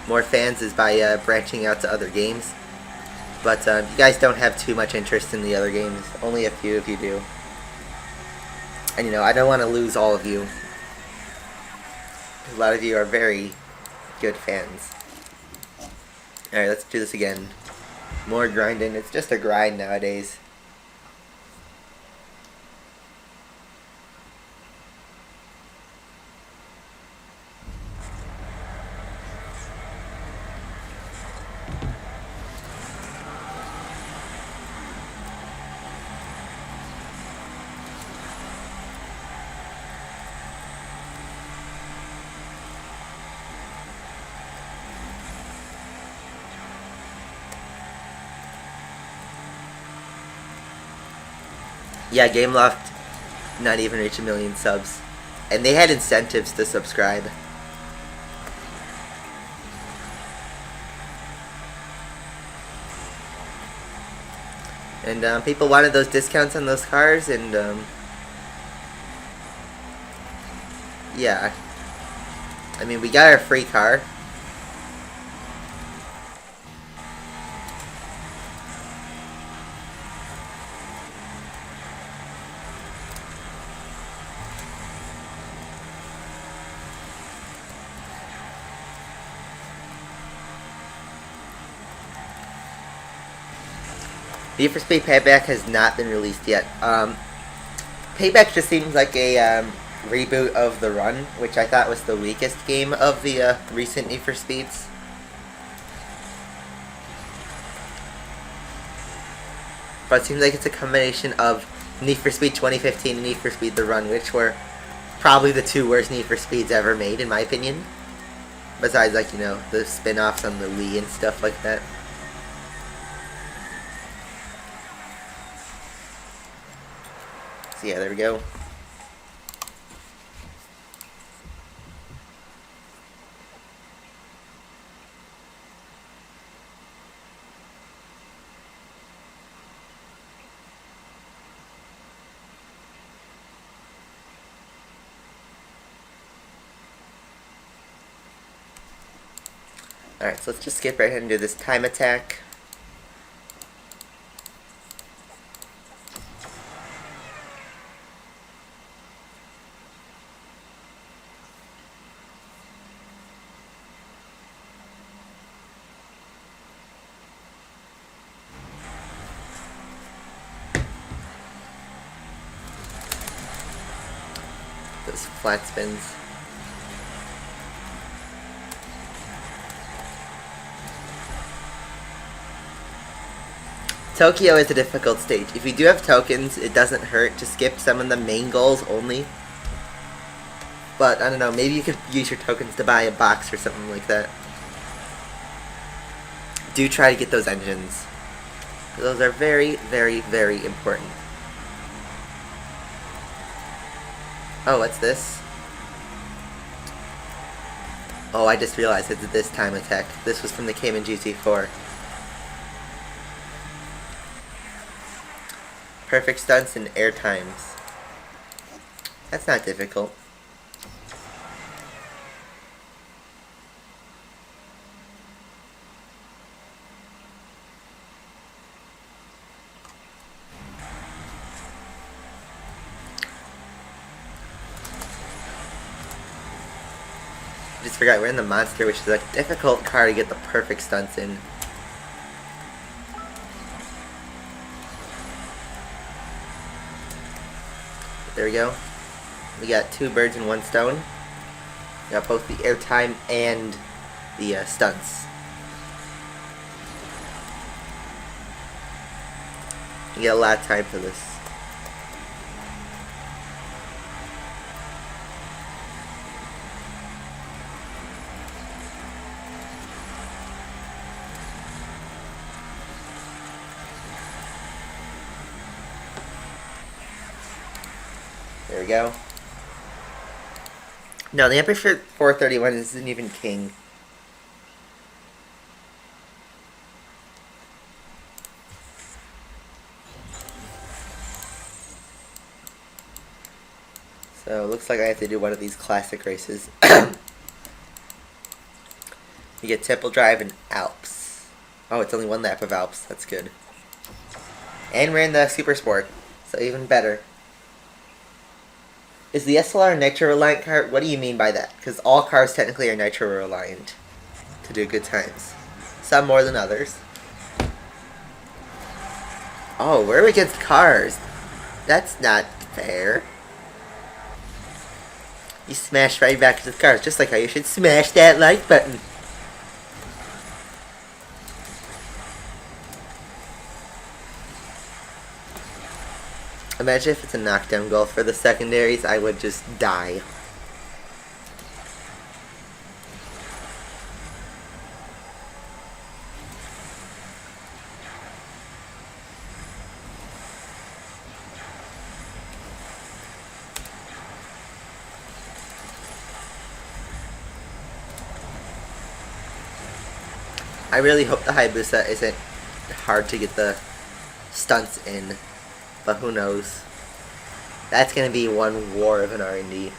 more fans is by branching out to other games. But you guys don't have too much interest in the other games. Only a few of you do. And I don't want to lose all of you. A lot of you are very good fans. Alright, let's do this again. More grinding. It's just a grind nowadays. Yeah, Gameloft not even reached 1 million subs. And they had incentives to subscribe. And people wanted those discounts on those cars, and yeah. I mean, we got our free car. Need for Speed Payback has not been released yet. Payback just seems like a reboot of The Run, which I thought was the weakest game of the recent Need for Speeds. But it seems like it's a combination of Need for Speed 2015 and Need for Speed The Run, which were probably the two worst Need for Speeds ever made, in my opinion. Besides, like, the spin-offs on the Wii and stuff like that. So yeah, there we go. Alright, so let's just skip right ahead and do this time attack. Those flat spins. Tokyo is a difficult stage. If you do have tokens, it doesn't hurt to skip some of the main goals only. But I don't know, maybe you could use your tokens to buy a box or something like that. Do try to get those engines. Those are very, very, very important. Oh, what's this? Oh, I just realized it's this time attack. This was from the Cayman GT4. Perfect stunts and air times. That's not difficult. I just forgot we're in the monster, which is a difficult car to get the perfect stunts in. There we go. We got 2 birds in 1 stone. We got both the airtime and the stunts. You get a lot of time for this. There we go. No, the Aperture 431 isn't even king. So, looks like I have to do one of these classic races. You get Temple Drive and Alps. Oh, it's only 1 lap of Alps. That's good. And we're in the SuperSport, so even better. Is the SLR a nitro-reliant car? What do you mean by that? Because all cars technically are nitro-reliant to do good times. Some more than others. Oh, we're against cars. That's not fair. You smash right back into the cars, just like how you should smash that like button. Imagine if it's a knockdown goal for the secondaries, I would just die. I really hope the Hayabusa isn't hard to get the stunts in. But who knows? That's gonna be one war of an R&D.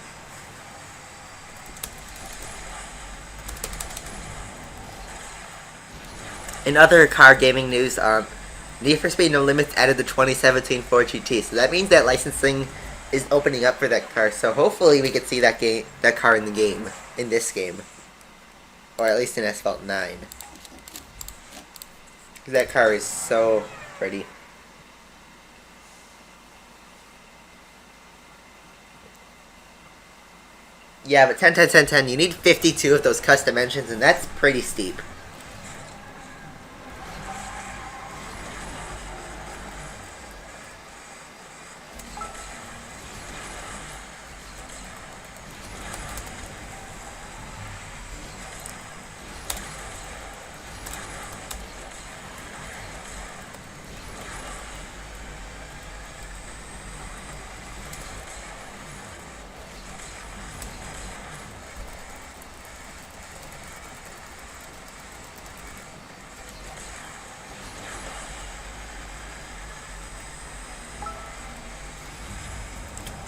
In other car gaming news, Need for Speed No Limits added the 2017 Ford GT, so that means that licensing is opening up for that car. So hopefully we can see that car in the game, in this game, or at least in Asphalt 9. That car is so pretty. Yeah, but 10, 10, 10, 10, you need 52 of those custom engines, and that's pretty steep.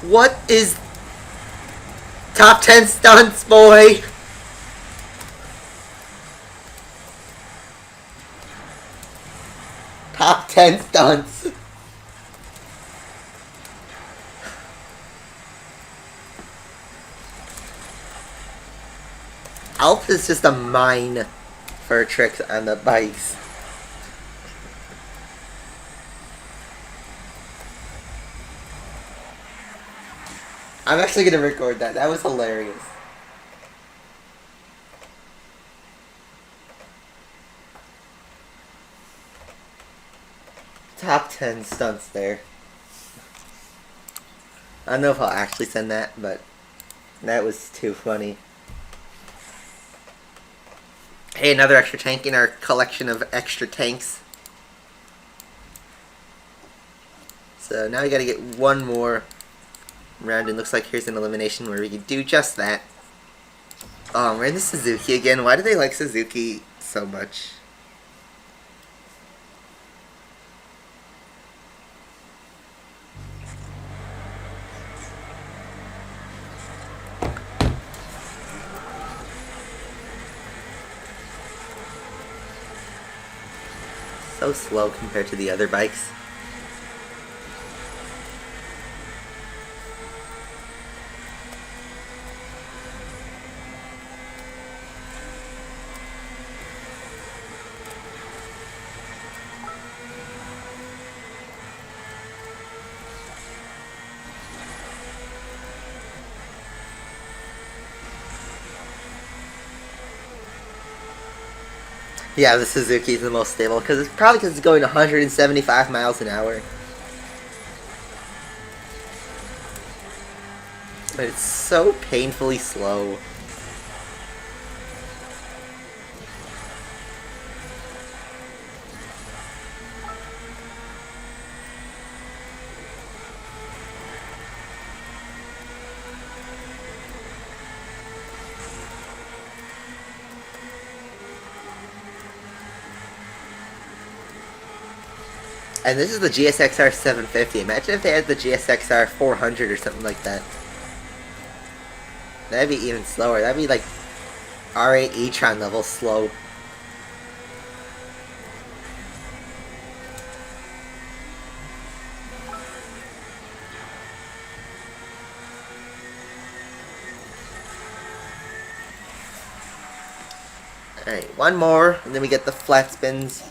What is top 10 stunts, boy? Top 10 stunts. Alp is just a mine for tricks on the bikes. I'm actually gonna record that. That was hilarious. Top 10 stunts there. I don't know if I'll actually send that, but That was too funny. Hey, another extra tank in our collection of extra tanks. So now we gotta get one more round, and looks like here's an elimination where we can do just that. Oh, we're in the Suzuki again. Why do they like Suzuki so much? So slow compared to the other bikes. Yeah, the Suzuki is the most stable because it's probably because it's going 175 miles an hour. But it's so painfully slow. And this is the GSXR 750. Imagine if they had the GSXR 400 or something like that. That'd be even slower. That'd be like R8 e-tron level slow. Alright, one more, and then we get the flat spins.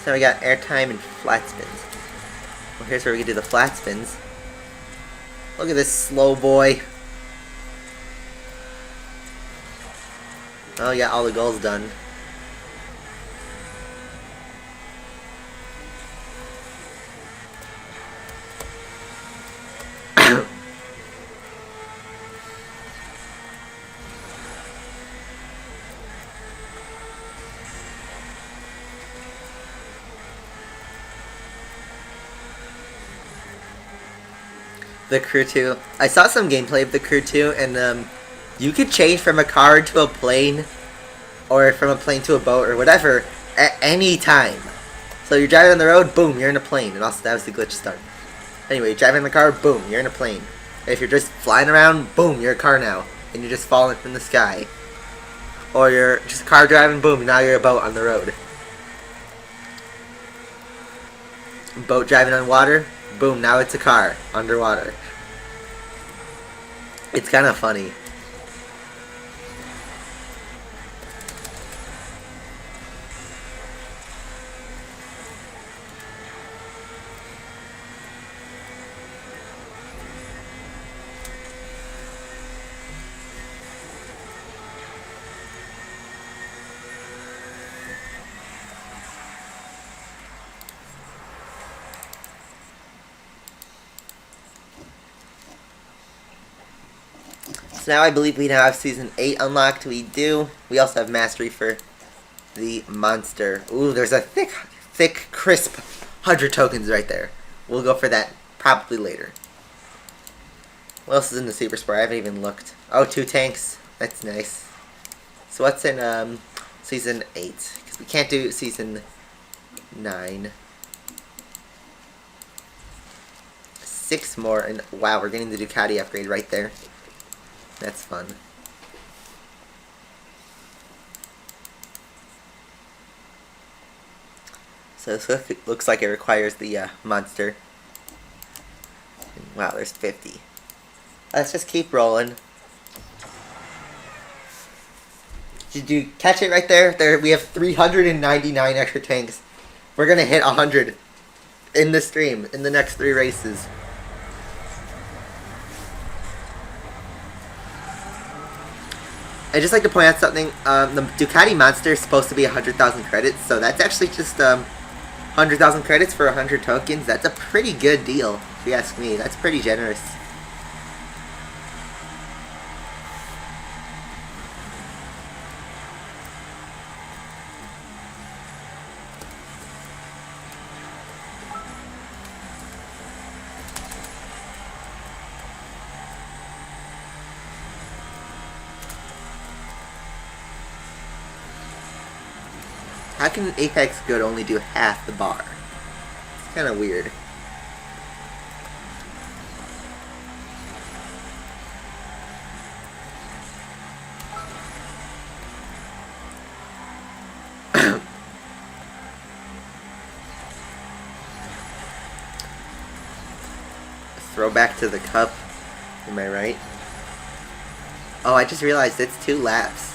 So we got airtime and flat spins. Well, here's where we can do the flat spins. Look at this slow boy. Oh, yeah, all the goals done. The Crew 2. I saw some gameplay of the Crew 2, and you could change from a car to a plane, or from a plane to a boat, or whatever, at any time. So you're driving on the road, boom, you're in a plane. And also, that was the glitch start. Anyway, you're driving in the car, boom, you're in a plane. If you're just flying around, boom, you're a car now. And you're just falling from the sky. Or you're just car driving, boom, now you're a boat on the road. Boat driving on water, boom, now it's a car underwater. It's kind of funny. So now I believe we now have Season 8 unlocked. We do. We also have Mastery for the Monster. Ooh, there's a thick, crisp 100 tokens right there. We'll go for that probably later. What else is in the SuperSport? I haven't even looked. Oh, 2 tanks. That's nice. So what's in Season 8? Because we can't do Season 9. 6 more, and wow, we're getting the Ducati upgrade right there. That's fun. So this looks like it requires the monster. Wow, there's 50. Let's just keep rolling. Did you catch it right there? There, we have 399 extra tanks. We're gonna hit 100 in the stream in the next 3 races. I'd just like to point out something. The Ducati Monster is supposed to be 100,000 credits, so that's actually just 100,000 credits for 100 tokens. That's a pretty good deal, if you ask me. That's pretty generous. How can an Apex Good only do half the bar? It's kind of weird. Throwback to the cup. Am I right? Oh, I just realized it's 2 laps.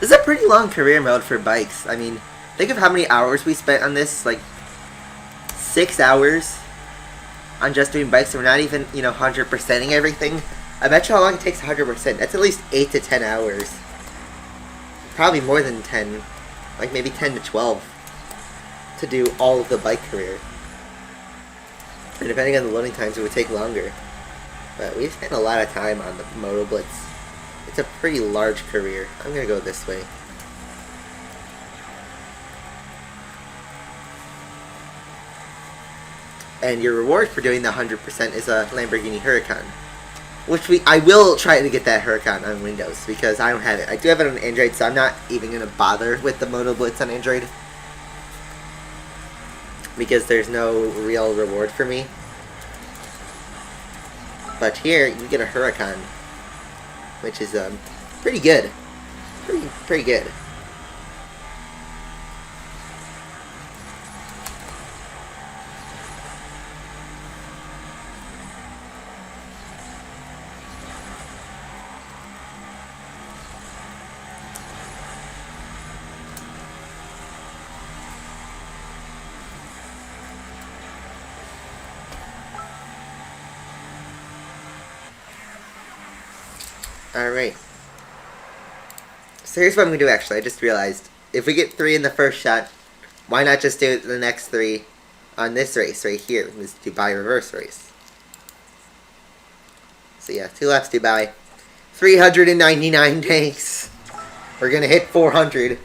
This is a pretty long career mode for bikes. I mean, think of how many hours we spent on this. Like, 6 hours on just doing bikes. So we're not even, 100%ing everything. I bet you how long it takes 100%. That's at least 8 to 10 hours. Probably more than 10. Like, maybe 10 to 12. To do all of the bike career. And depending on the loading times, it would take longer. But we've spent a lot of time on the Moto Blitz. It's a pretty large career. I'm gonna go this way. And your reward for doing the 100% is a Lamborghini Huracan. Which I will try to get that Huracan on Windows, because I don't have it. I do have it on Android, so I'm not even gonna bother with the Moto Blitz on Android. Because there's no real reward for me. But here, you get a Huracan. Which is pretty good. Pretty good. Alright. So here's what I'm going to do actually. I just realized. If we get 3 in the first shot, why not just do the next 3 on this race right here? This Dubai reverse race. So yeah, 2 laps Dubai. 399 tanks. We're going to hit 400.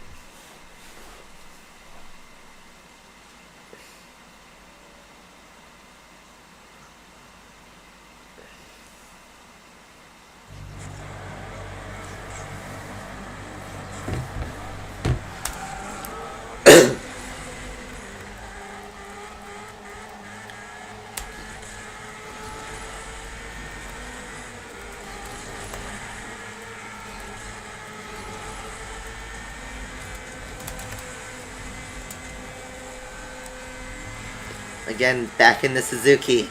Again, back in the Suzuki.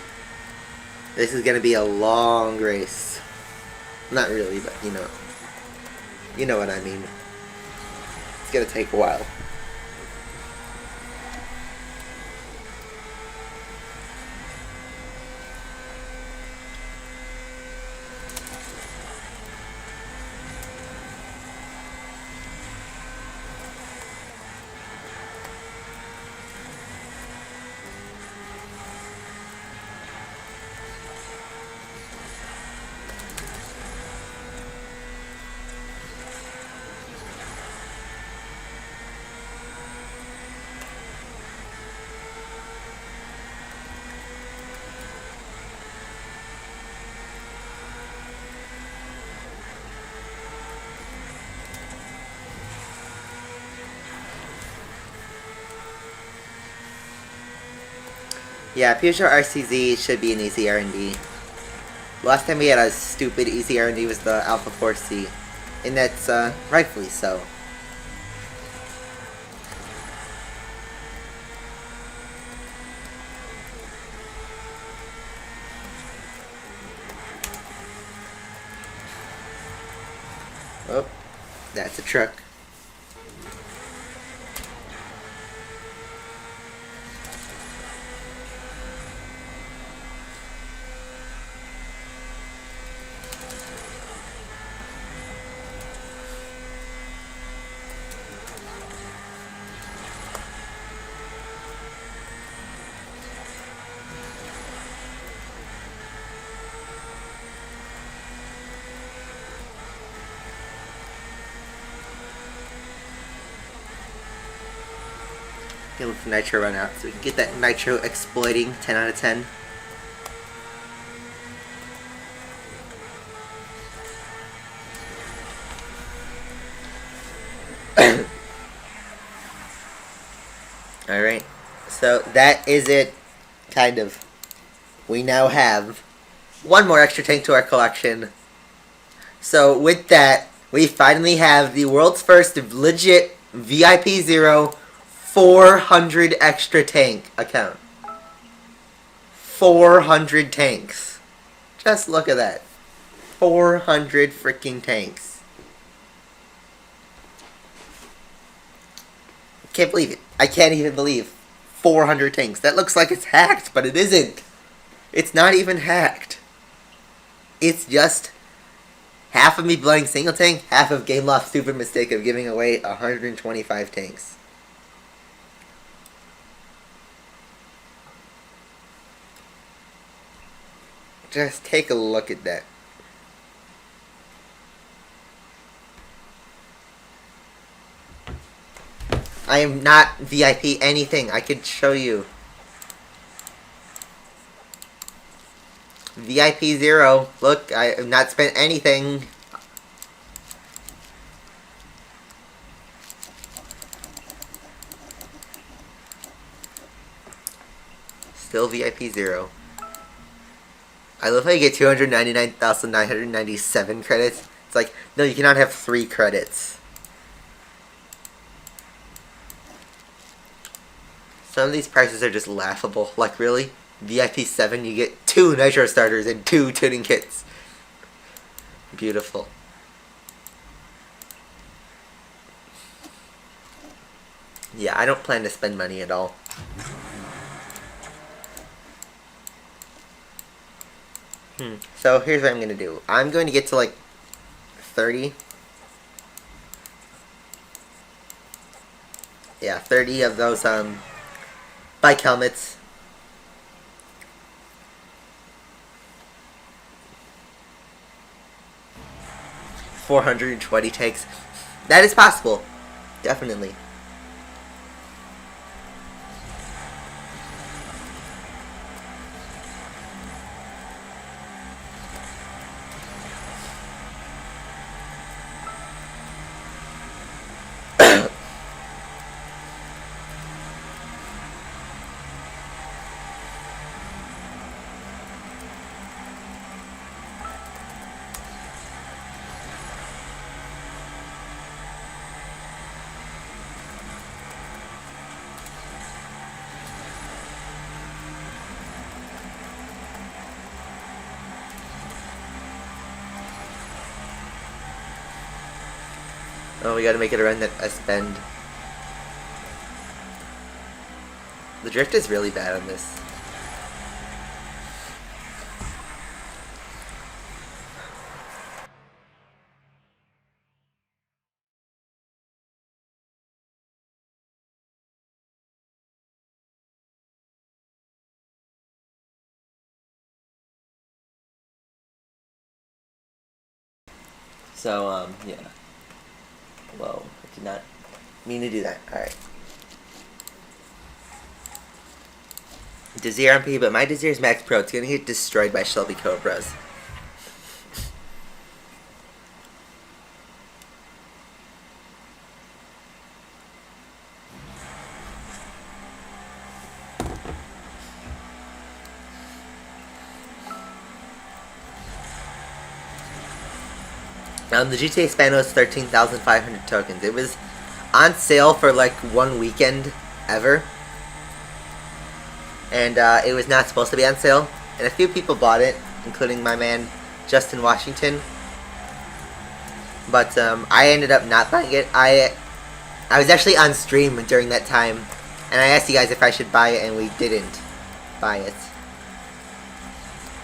This is going to be a long race. Not really, but you know. You know what I mean. It's going to take a while. Yeah, Peugeot RCZ should be an easy R&D. Last time we had a stupid easy R&D was the Alpha 4C. And that's rightfully so. That's a truck. Get with the nitro run out so we can get that nitro exploiting 10 out of 10. Alright, so that is it, kind of. We now have one more extra tank to our collection. So with that, we finally have the world's first legit VIP 0 400 extra tank account. 400 tanks. Just look at that. 400 freaking tanks. Can't believe it. I can't even believe 400 tanks. That looks like it's hacked, but it isn't. It's not even hacked. It's just half of me blowing single tank, half of GameLoft's stupid mistake of giving away 125 tanks. Just take a look at that. I am not VIP anything. I could show you. VIP 0. Look, I have not spent anything. Still VIP 0. I love how you get 299,997 credits. It's like, no, you cannot have 3 credits. Some of these prices are just laughable. Like, really? VIP 7, you get 2 nitro starters and 2 tuning kits. Beautiful. Yeah, I don't plan to spend money at all. So here's what I'm going to do. I'm going to get to like 30. Yeah, 30 of those bike helmets. $420 takes. That is possible. Definitely. Oh, we gotta make it around that bend. The drift is really bad on this. So, yeah. Whoa, I did not mean to do that. Alright. Desire MP, but my Desire is Max Pro. It's gonna get destroyed by Shelby Cobras. The GTA Spano is 13,500 tokens. It was on sale for like 1 weekend ever. And it was not supposed to be on sale. And a few people bought it, including my man Justin Washington. But I ended up not buying it. I was actually on stream during that time, and I asked you guys if I should buy it, and we didn't buy it.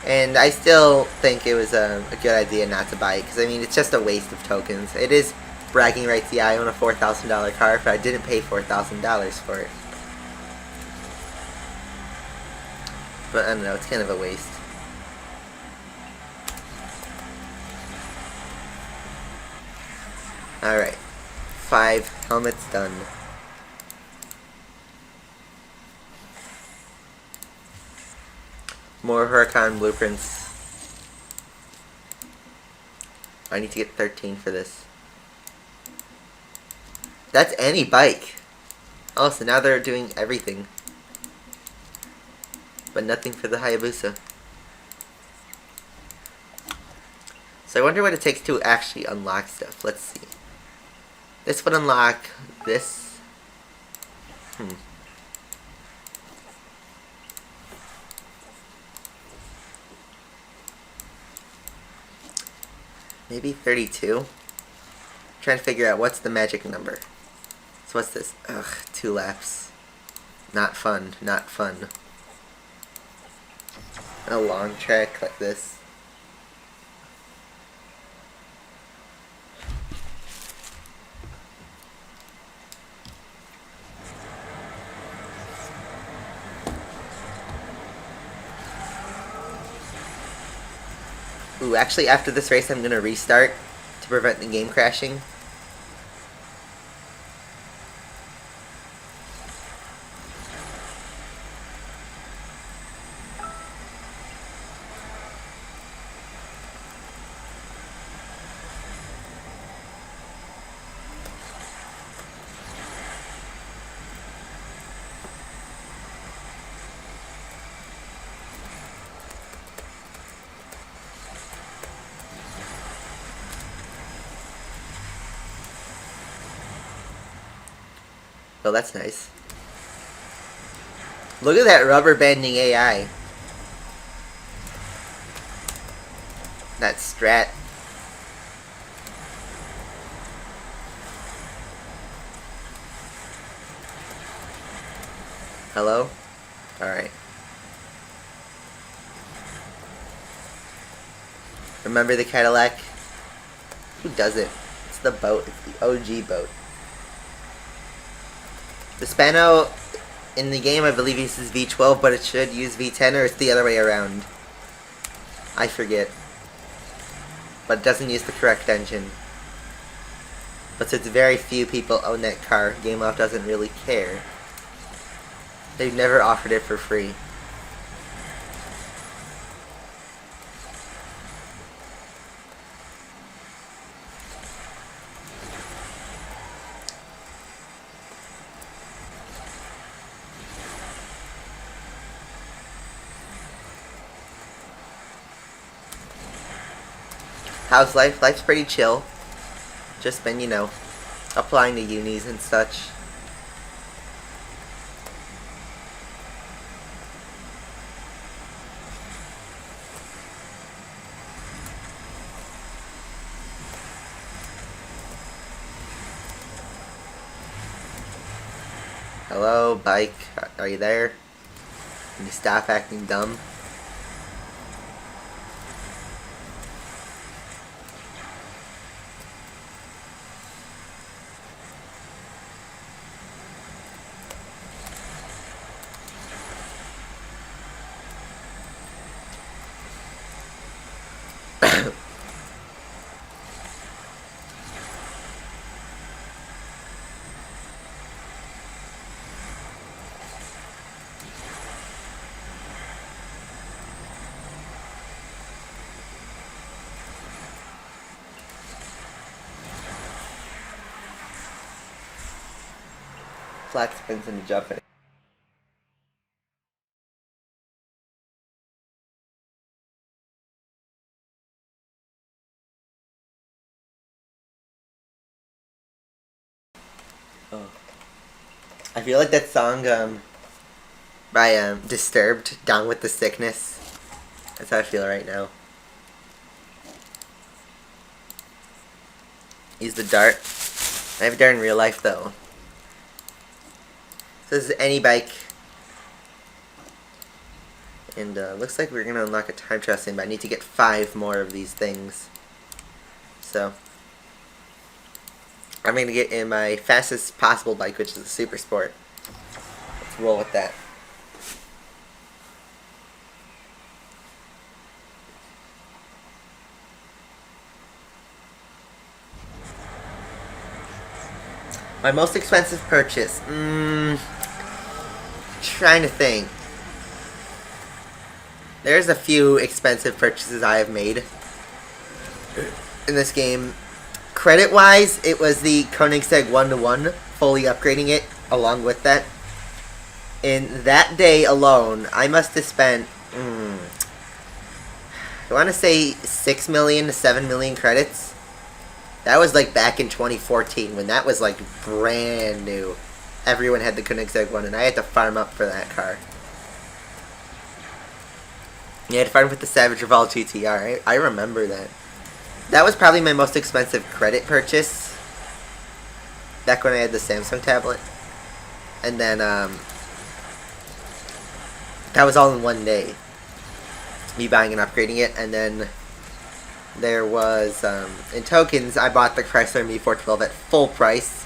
And I still think it was a good idea not to buy it, because I mean, it's just a waste of tokens. It is bragging rights, yeah, I own a $4,000 car, but I didn't pay $4,000 for it. But I don't know, it's kind of a waste. Alright. 5 helmets done. More Huracan blueprints. I need to get 13 for this. That's any bike. Oh, so now they're doing everything. But nothing for the Hayabusa. So I wonder what it takes to actually unlock stuff. Let's see. This would unlock this. Maybe 32? Trying to figure out what's the magic number. So what's this? Ugh, 2 laps. Not fun, not fun. A long track like this. Ooh, actually after this race I'm gonna restart to prevent the game crashing. Oh, that's nice. Look at that rubber banding AI. That strat. Hello? Alright. Remember the Cadillac? Who does it? It's the boat. It's the OG boat. The Spano in the game, I believe, uses V12, but it should use V10, or it's the other way around. I forget. But it doesn't use the correct engine. But since very few people own that car, GameLoft doesn't really care. They've never offered it for free. How's life? Life's pretty chill. Just been, you know, applying to unis and such. Hello, bike. Are you there? Can you stop acting dumb? Flat spins into jumping. Oh. I feel like that song by Disturbed, Down with the Sickness. That's how I feel right now. Use the dart. I have a dart in real life though. So this is any bike. And looks like we're gonna unlock a time trial soon, but I need to get 5 more of these things. So I'm gonna get in my fastest possible bike, which is the SuperSport. Let's roll with that. My most expensive purchase. Trying to think. There's a few expensive purchases I have made in this game. Credit-wise, it was the Koenigsegg 1-to-1, fully upgrading it along with that. In that day alone, I must have spent, I want to say 6 million to 7 million credits. That was like back in 2014 when that was like brand new. Everyone had the Koenigsegg 1 and I had to farm up for that car. You had to farm with the Savage Revolt GTR. I remember that. That was probably my most expensive credit purchase. Back when I had the Samsung tablet. And then, that was all in one day. Me buying and upgrading it. And then there was, in tokens, I bought the Chrysler Me412 at full price.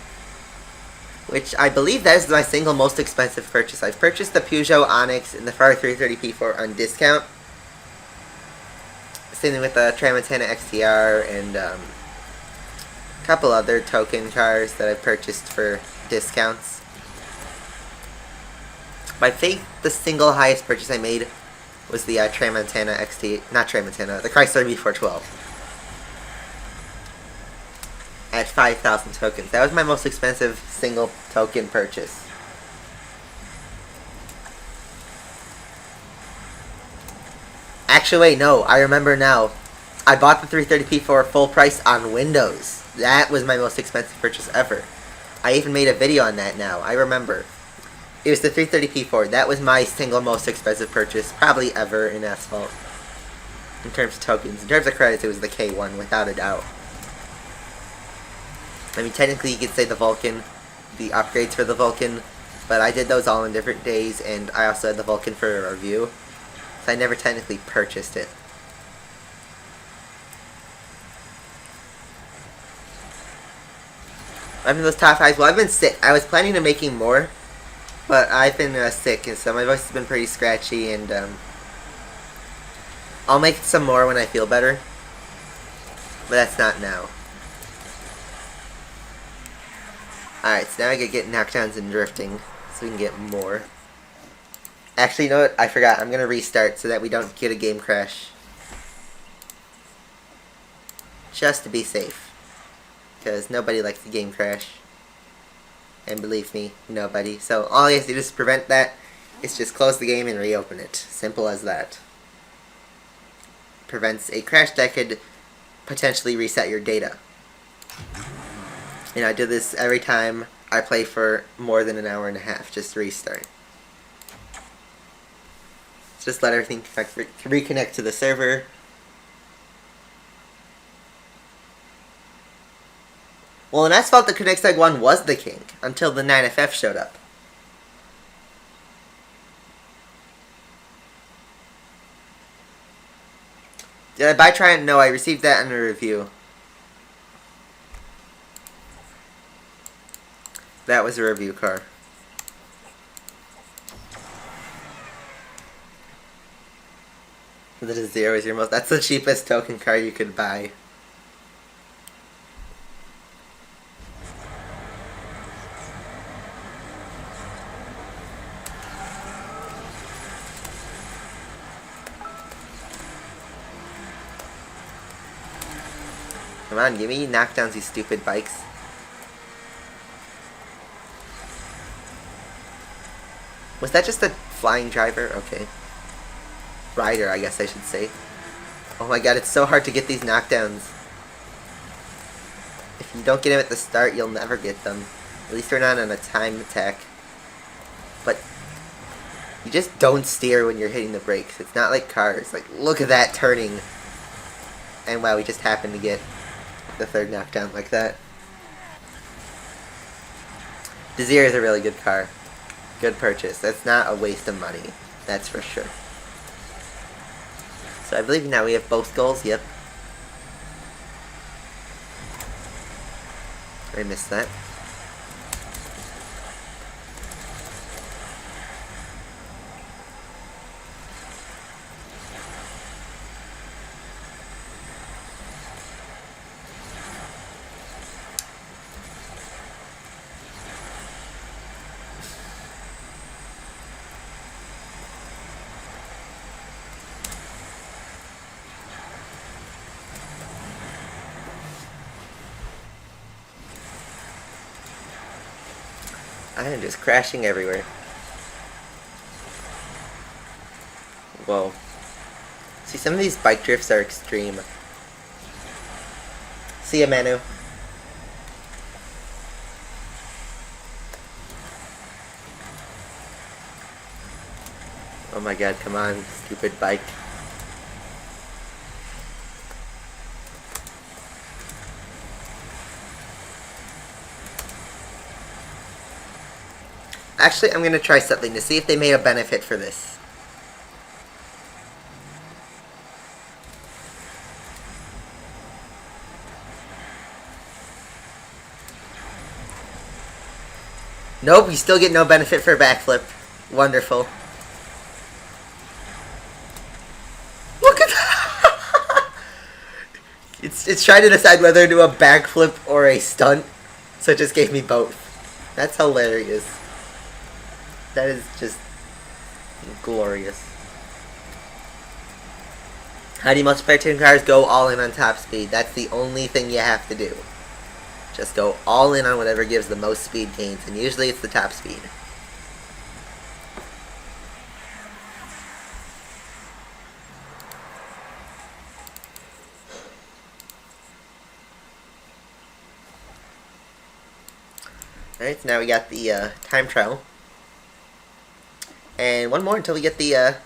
Which I believe that is my single most expensive purchase. I've purchased the Peugeot Onyx and the Ferrari 330p4 on discount. Same with the Tramontana XTR and a couple other token cars that I purchased for discounts. I think the single highest purchase I made was the Tramontana the Chrysler B412 at 5,000 tokens. That was my most expensive single token purchase. Actually, wait, no, I remember now. I bought the 330p for full price on Windows. That was my most expensive purchase ever. I even made a video on that now. I remember. It was the 330p4. That was my single most expensive purchase probably ever in Asphalt. In terms of tokens. In terms of credits, it was the K1, without a doubt. I mean, technically you could say the Vulcan, the upgrades for the Vulcan, but I did those all in different days, and I also had the Vulcan for a review. So I never technically purchased it. I'm in those top 5. Well, I've been sick. I was planning on making more, but I've been sick, and so my voice has been pretty scratchy, and I'll make some more when I feel better. But that's not now. Alright, so now I can get knockdowns and drifting, so we can get more. Actually, you know what? I forgot. I'm going to restart so that we don't get a game crash. Just to be safe. Because nobody likes a game crash. And believe me, nobody. So all you have to do to prevent that is just close the game and reopen it. Simple as that. Prevents a crash that could potentially reset your data. And I do this every time I play for more than an hour and a half. Just restart. Just let everything reconnect to the server. Well, in Asphalt, the Koenigsegg 1 was the king until the 9FF showed up. Did I buy Triumph? No, I received that in a review. That was a review car. The Zero is your most... That's the cheapest token car you could buy. Come on, give me knockdowns, you stupid bikes. Was that just a flying driver? Okay. Rider, I guess I should say. Oh my god, it's so hard to get these knockdowns. If you don't get them at the start, you'll never get them. At least they're not on a time attack. But you just don't steer when you're hitting the brakes. It's not like cars. Like, look at that turning. And wow, we just happened to get the third knockdown like that. Desire is a really good car. Good purchase. That's not a waste of money. That's for sure. So I believe now we have both goals. Yep. I missed that. I am just crashing everywhere. Whoa. See, some of these bike drifts are extreme. See ya, Manu. Oh my god, come on, stupid bike. Actually, I'm gonna try something to see if they made a benefit for this. Nope, you still get no benefit for a backflip. Wonderful. Look at that! It's trying to decide whether to do a backflip or a stunt, so it just gave me both. That's hilarious. That is just glorious. How do you multiplayer tuned cars? Go all in on top speed. That's the only thing you have to do. Just go all in on whatever gives the most speed gains, and usually it's the top speed. Alright, so now we got the time trial. And one more until we get the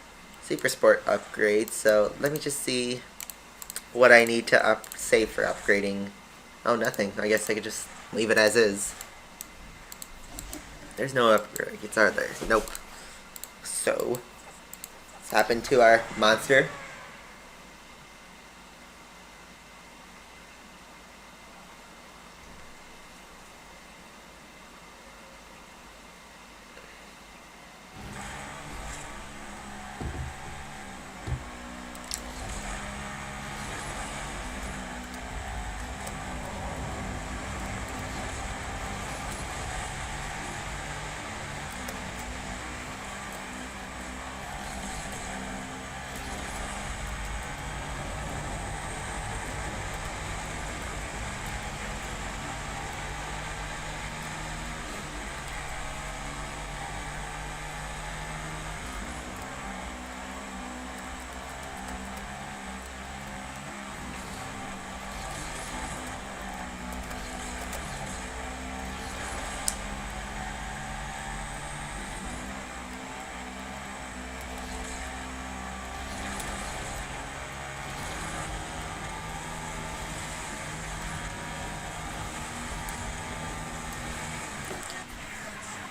SuperSport upgrade. So let me just see what I need to save for upgrading. Oh, nothing. I guess I could just leave it as is. There's no upgrades, are there? Nope. So let's hop into our monster.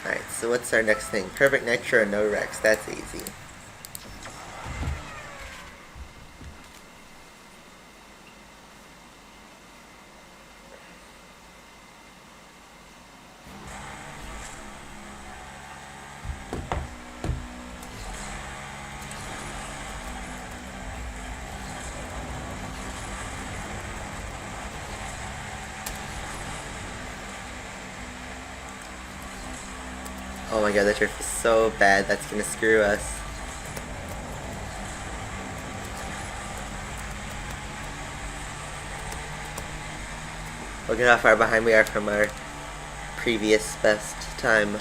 Alright, so what's our next thing? Perfect Nitro and no wrecks. That's easy. Oh my god, that drift is so bad, that's gonna screw us. Look at how far behind we are from our previous best time.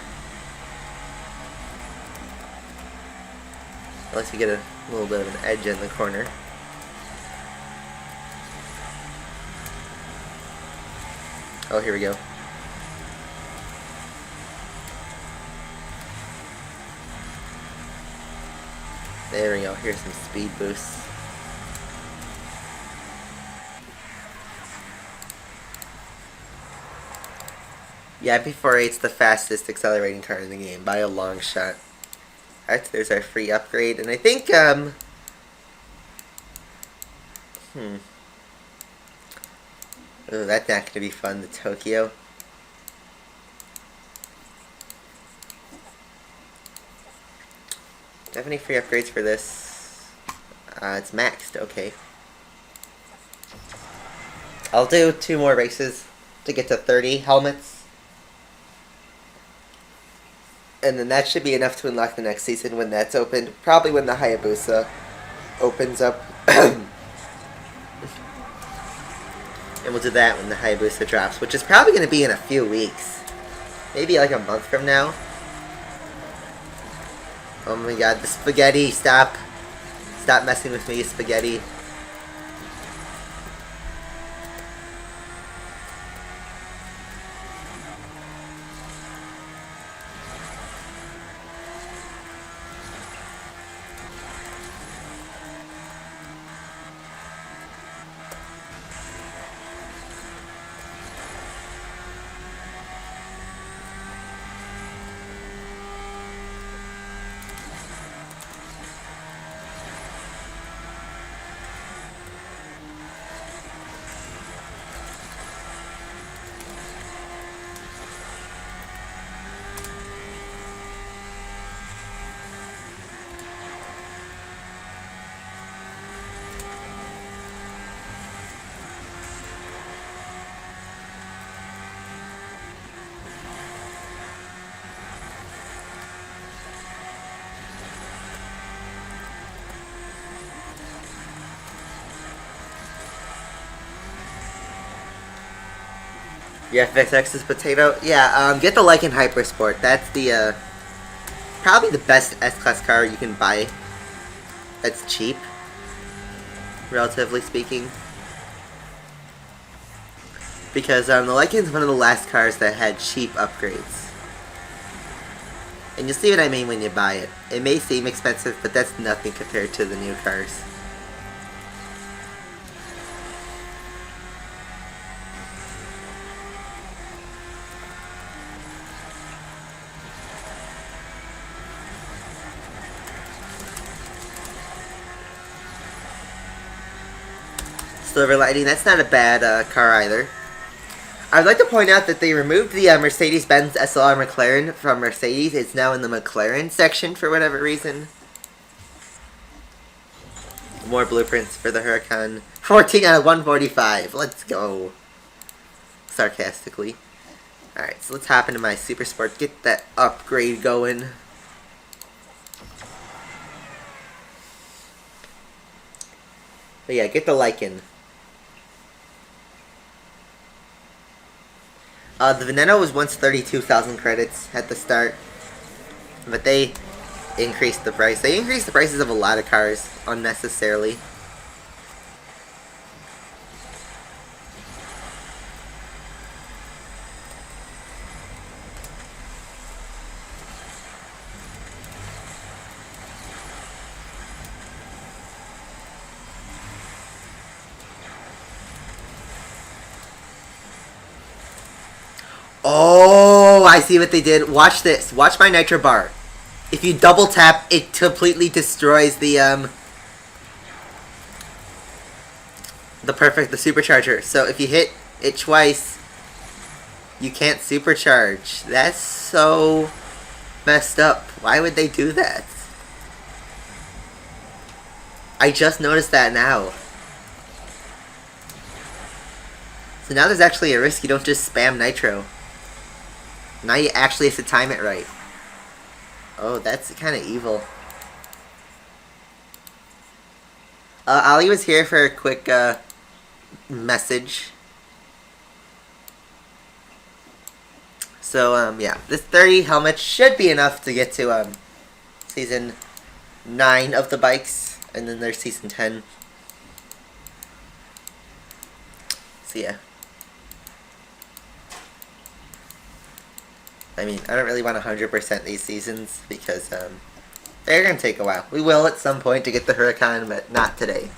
Unless we get a little bit of an edge in the corner. Oh, here we go. There we go, here's some speed boosts. Yeah, MP48's the fastest accelerating car in the game by a long shot. Alright, so there's our free upgrade, and I think, oh, that's not gonna be fun, the Tokyo. Do I have any free upgrades for this? It's maxed, okay. I'll do 2 more races to get to 30 helmets. And then that should be enough to unlock the next season when that's opened. Probably when the Hayabusa opens up. And we'll do that when the Hayabusa drops, which is probably going to be in a few weeks. Maybe like a month from now. Oh my god, the spaghetti, stop. Stop messing with me, spaghetti. Yeah, FXX's potato. Yeah, get the Lycan Hypersport. That's the, probably the best S-Class car you can buy. That's cheap, relatively speaking. Because, the Lycan's one of the last cars that had cheap upgrades. And you'll see what I mean when you buy it. It may seem expensive, but that's nothing compared to the new cars. Silver Lightning, that's not a bad car either. I'd like to point out that they removed the Mercedes-Benz SLR McLaren from Mercedes. It's now in the McLaren section for whatever reason. More blueprints for the Huracan. 14 out of 145. Let's go. Sarcastically. Alright, so let's hop into my SuperSport. Get that upgrade going. But yeah, get the Lycan. The Veneno was once 32,000 credits at the start, but they increased the price. They increased the prices of a lot of cars unnecessarily. Oh, I see what they did. Watch this. Watch my nitro bar. If you double tap, it completely destroys the supercharger. So if you hit it twice, you can't supercharge. That's so messed up. Why would they do that? I just noticed that now. So now there's actually a risk you don't just spam nitro. Now you actually have to time it right. Oh, that's kind of evil. Ali was here for a quick message. So, yeah. This 30 helmet should be enough to get to Season 9 of the bikes. And then there's Season 10. So, yeah. I mean, I don't really want to 100% these seasons because they're going to take a while. We will at some point to get the Huracan, but not today.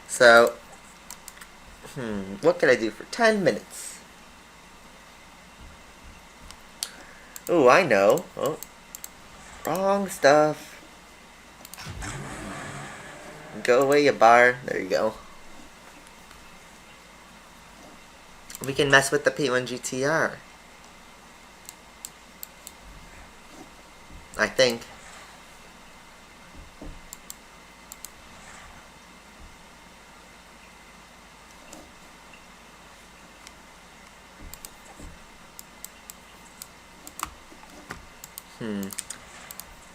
So, what could I do for 10 minutes? Ooh, I know. Oh, wrong stuff. Go away, you bar. There you go. We can mess with the P1 GTR. I think.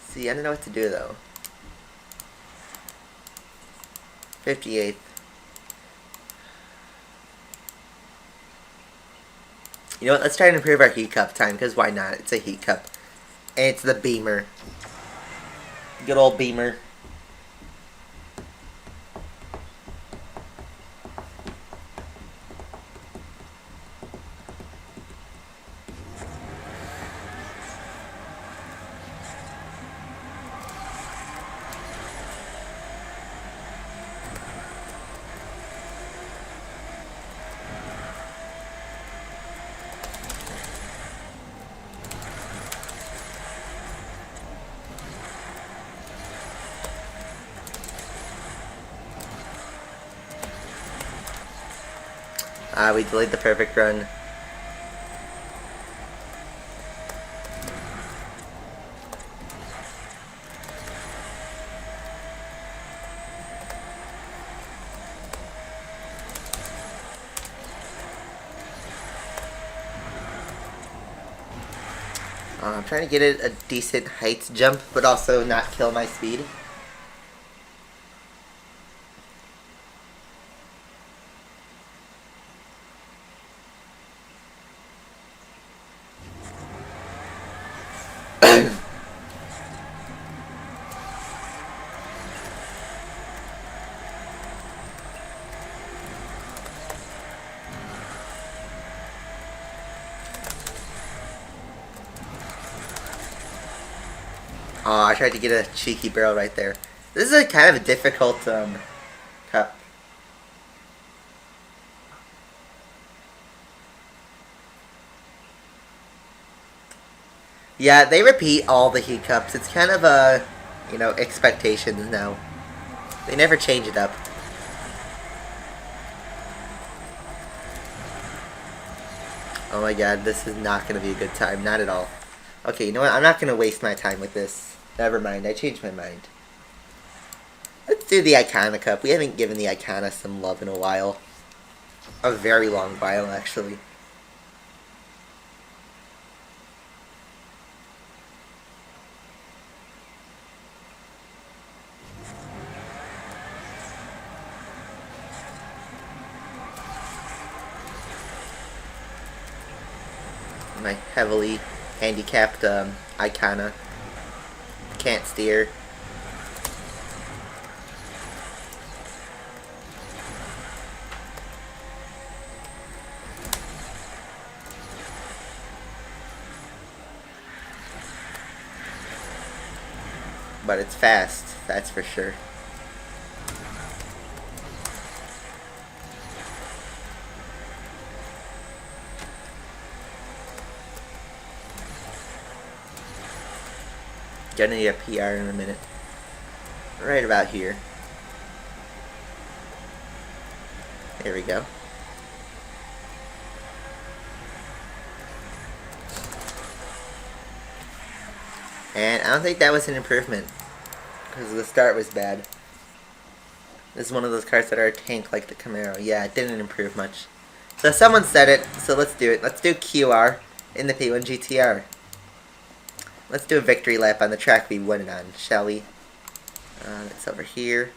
See, I don't know what to do though. 58th. You know what? Let's try and improve our heat cup time, because why not? It's a heat cup. And it's the Beamer. Good old Beamer. We delayed the perfect run. I'm trying to get it a decent height jump, but also not kill my speed. Oh, I tried to get a cheeky barrel right there. This is a kind of a difficult cup. Yeah, they repeat all the heat cups. It's kind of a, you know, expectations now. They never change it up. Oh my god, this is not going to be a good time. Not at all. Okay, you know what? I'm not going to waste my time with this. Never mind, I changed my mind. Let's do the Icona Cup. We haven't given the Icona some love in a while. A very long while, actually. My heavily handicapped Icona. Can't steer. But it's fast, that's for sure. Gonna need a PR in a minute. Right about here. There we go. And I don't think that was an improvement, because the start was bad. This is one of those cars that are a tank like the Camaro. Yeah, it didn't improve much. So someone said it, so let's do it. Let's do QR in the P1 GTR. Let's do a victory lap on the track we won it on, shall we? It's over here.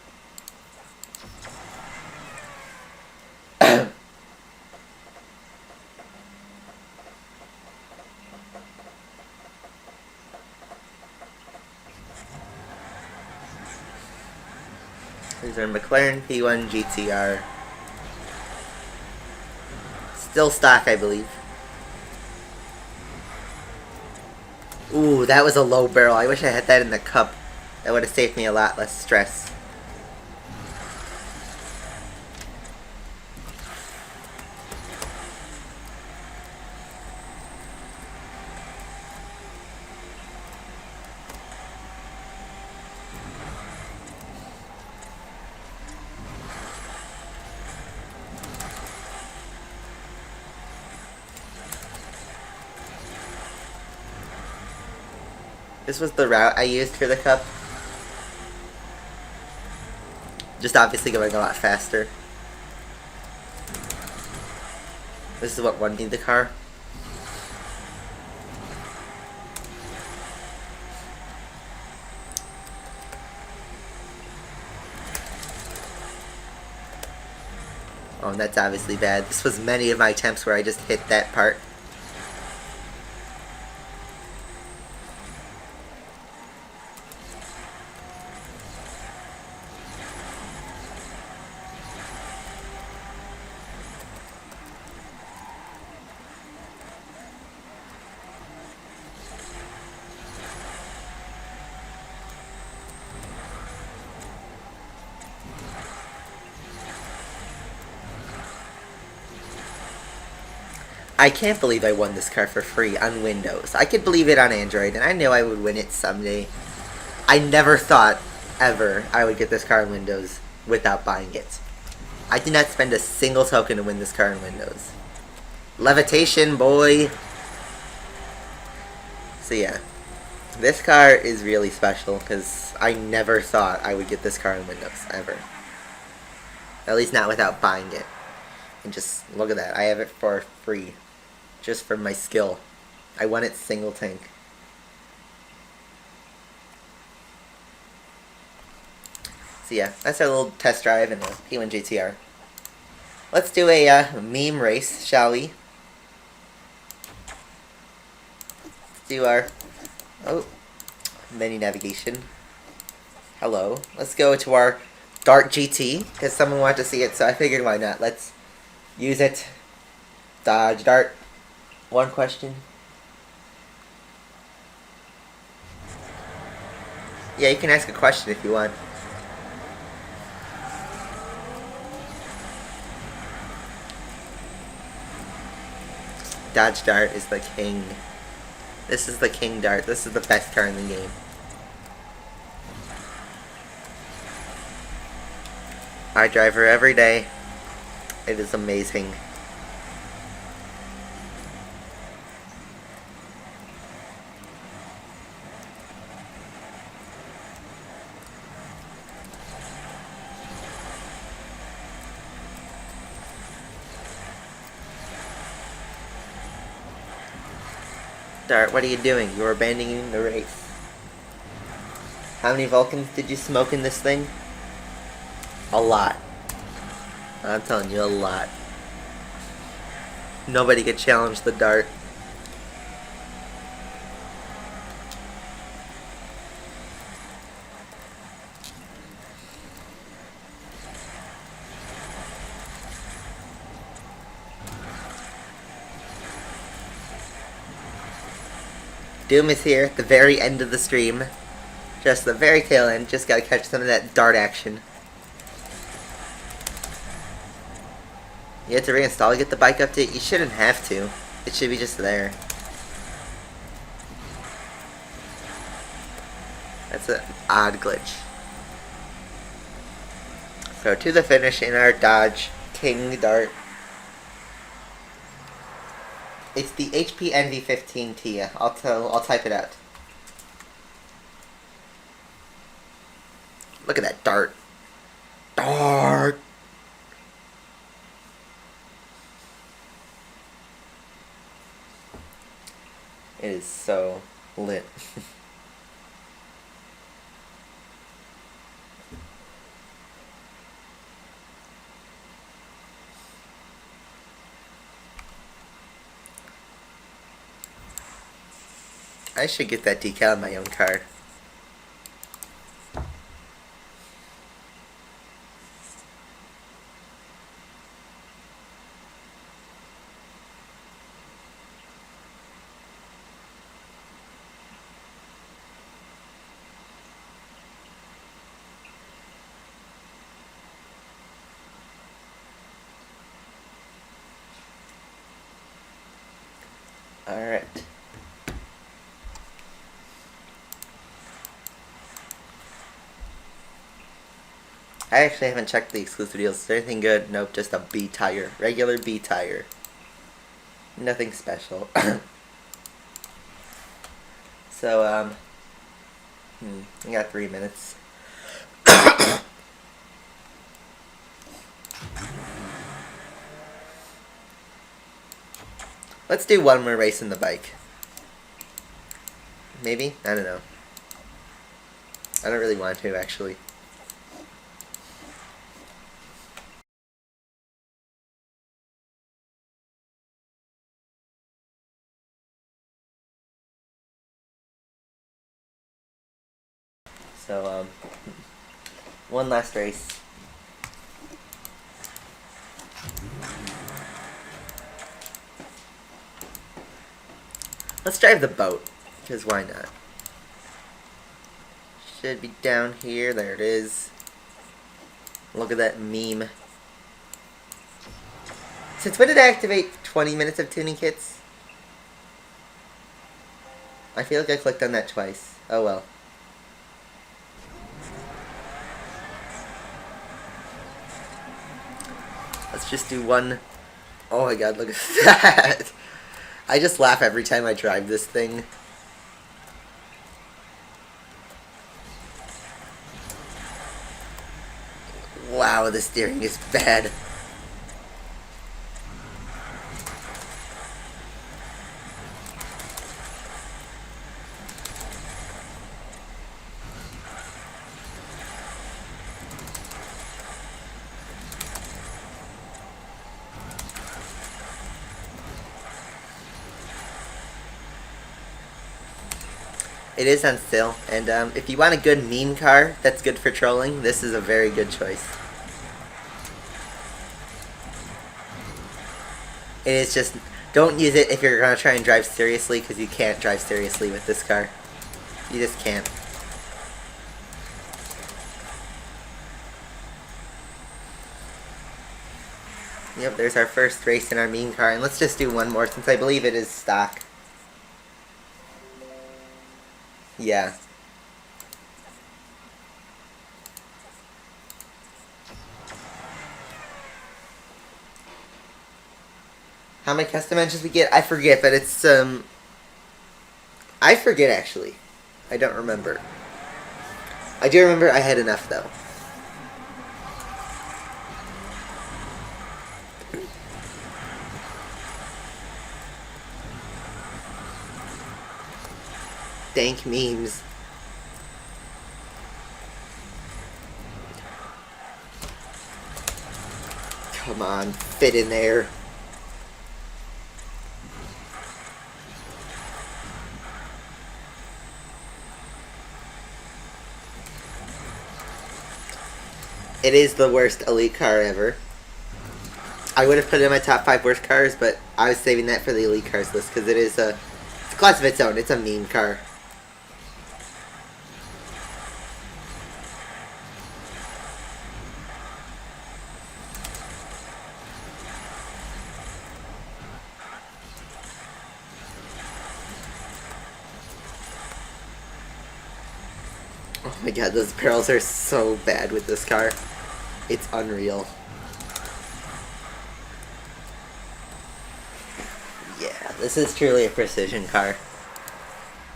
These are McLaren P1 GTR. Still stock, I believe. Ooh, that was a low barrel. I wish I had that in the cup. That would have saved me a lot less stress. This was the route I used for the cup. Just obviously going a lot faster. This is what won me the car. Oh, and that's obviously bad. This was many of my attempts where I just hit that part. I can't believe I won this car for free on Windows. I could believe it on Android, and I knew I would win it someday. I never thought, ever, I would get this car on Windows without buying it. I did not spend a single token to win this car on Windows. Levitation, boy! So yeah, this car is really special, because I never thought I would get this car on Windows, ever. At least not without buying it. And just, look at that, I have it for free. Just for my skill. I won it single tank. So yeah, that's our little test drive in the P1 GTR. Let's do a meme race, shall we? Let's do our menu navigation. Hello. Let's go to our Dart GT, because someone wanted to see it, so I figured why not. Let's use it. Dodge Dart. One question. Yeah, you can ask a question if you want. Dodge Dart is the king. This is the King Dart. This is the best car in the game. I drive her every day. It is amazing. Dart, what are you doing? You're abandoning the race. How many Vulcans did you smoke in this thing? A lot. I'm telling you, a lot. Nobody could challenge the Dart. Doom is here at the very end of the stream. Just the very tail end. Just gotta catch some of that Dart action. You have to reinstall to get the bike update? You shouldn't have to. It should be just there. That's an odd glitch. So to the finish in our Dodge King Dart. It's the HP Envy 15T. I'll type it out. Look at that Dart. Dart! It is so lit. I should get that decal on my own car. Alright. I actually haven't checked the exclusive deals. Is there anything good? Nope, just a B tire. Regular B tire. Nothing special. So, I got 3 minutes. Let's do one more race in the bike. Maybe? I don't know. I don't really want to, actually. So, one last race. Let's drive the boat, because why not? Should be down here. There it is. Look at that meme. Since when did I activate 20 minutes of tuning kits? I feel like I clicked on that twice. Oh well. Let's just do one. Oh my god, look at that. I just laugh every time I drive this thing. Wow, the steering is bad. It is on sale, and if you want a good meme car that's good for trolling, this is a very good choice. It is just, don't use it if you're going to try and drive seriously, because you can't drive seriously with this car. You just can't. Yep, there's our first race in our meme car, and let's just do one more since I believe it is stock. Yeah. How many custom engines we get? I forget, but it's, I forget, actually. I don't remember. I do remember I had enough, though. Dank memes. Come on, fit in there. It is the worst elite car ever. I would have put it in my top 5 worst cars, but I was saving that for the elite cars list because it is it's a class of its own. It's a meme car. Oh my god, those barrels are so bad with this car. It's unreal. Yeah, this is truly a precision car.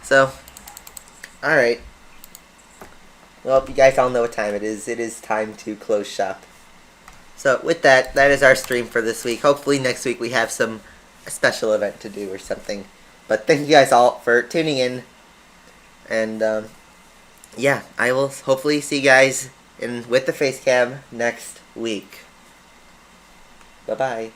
So, alright. Well, you guys all know what time it is. It is time to close shop. So, with that, that is our stream for this week. Hopefully next week we have a special event to do or something. But thank you guys all for tuning in. And, yeah, I will hopefully see you guys with the face cam next week. Bye-bye.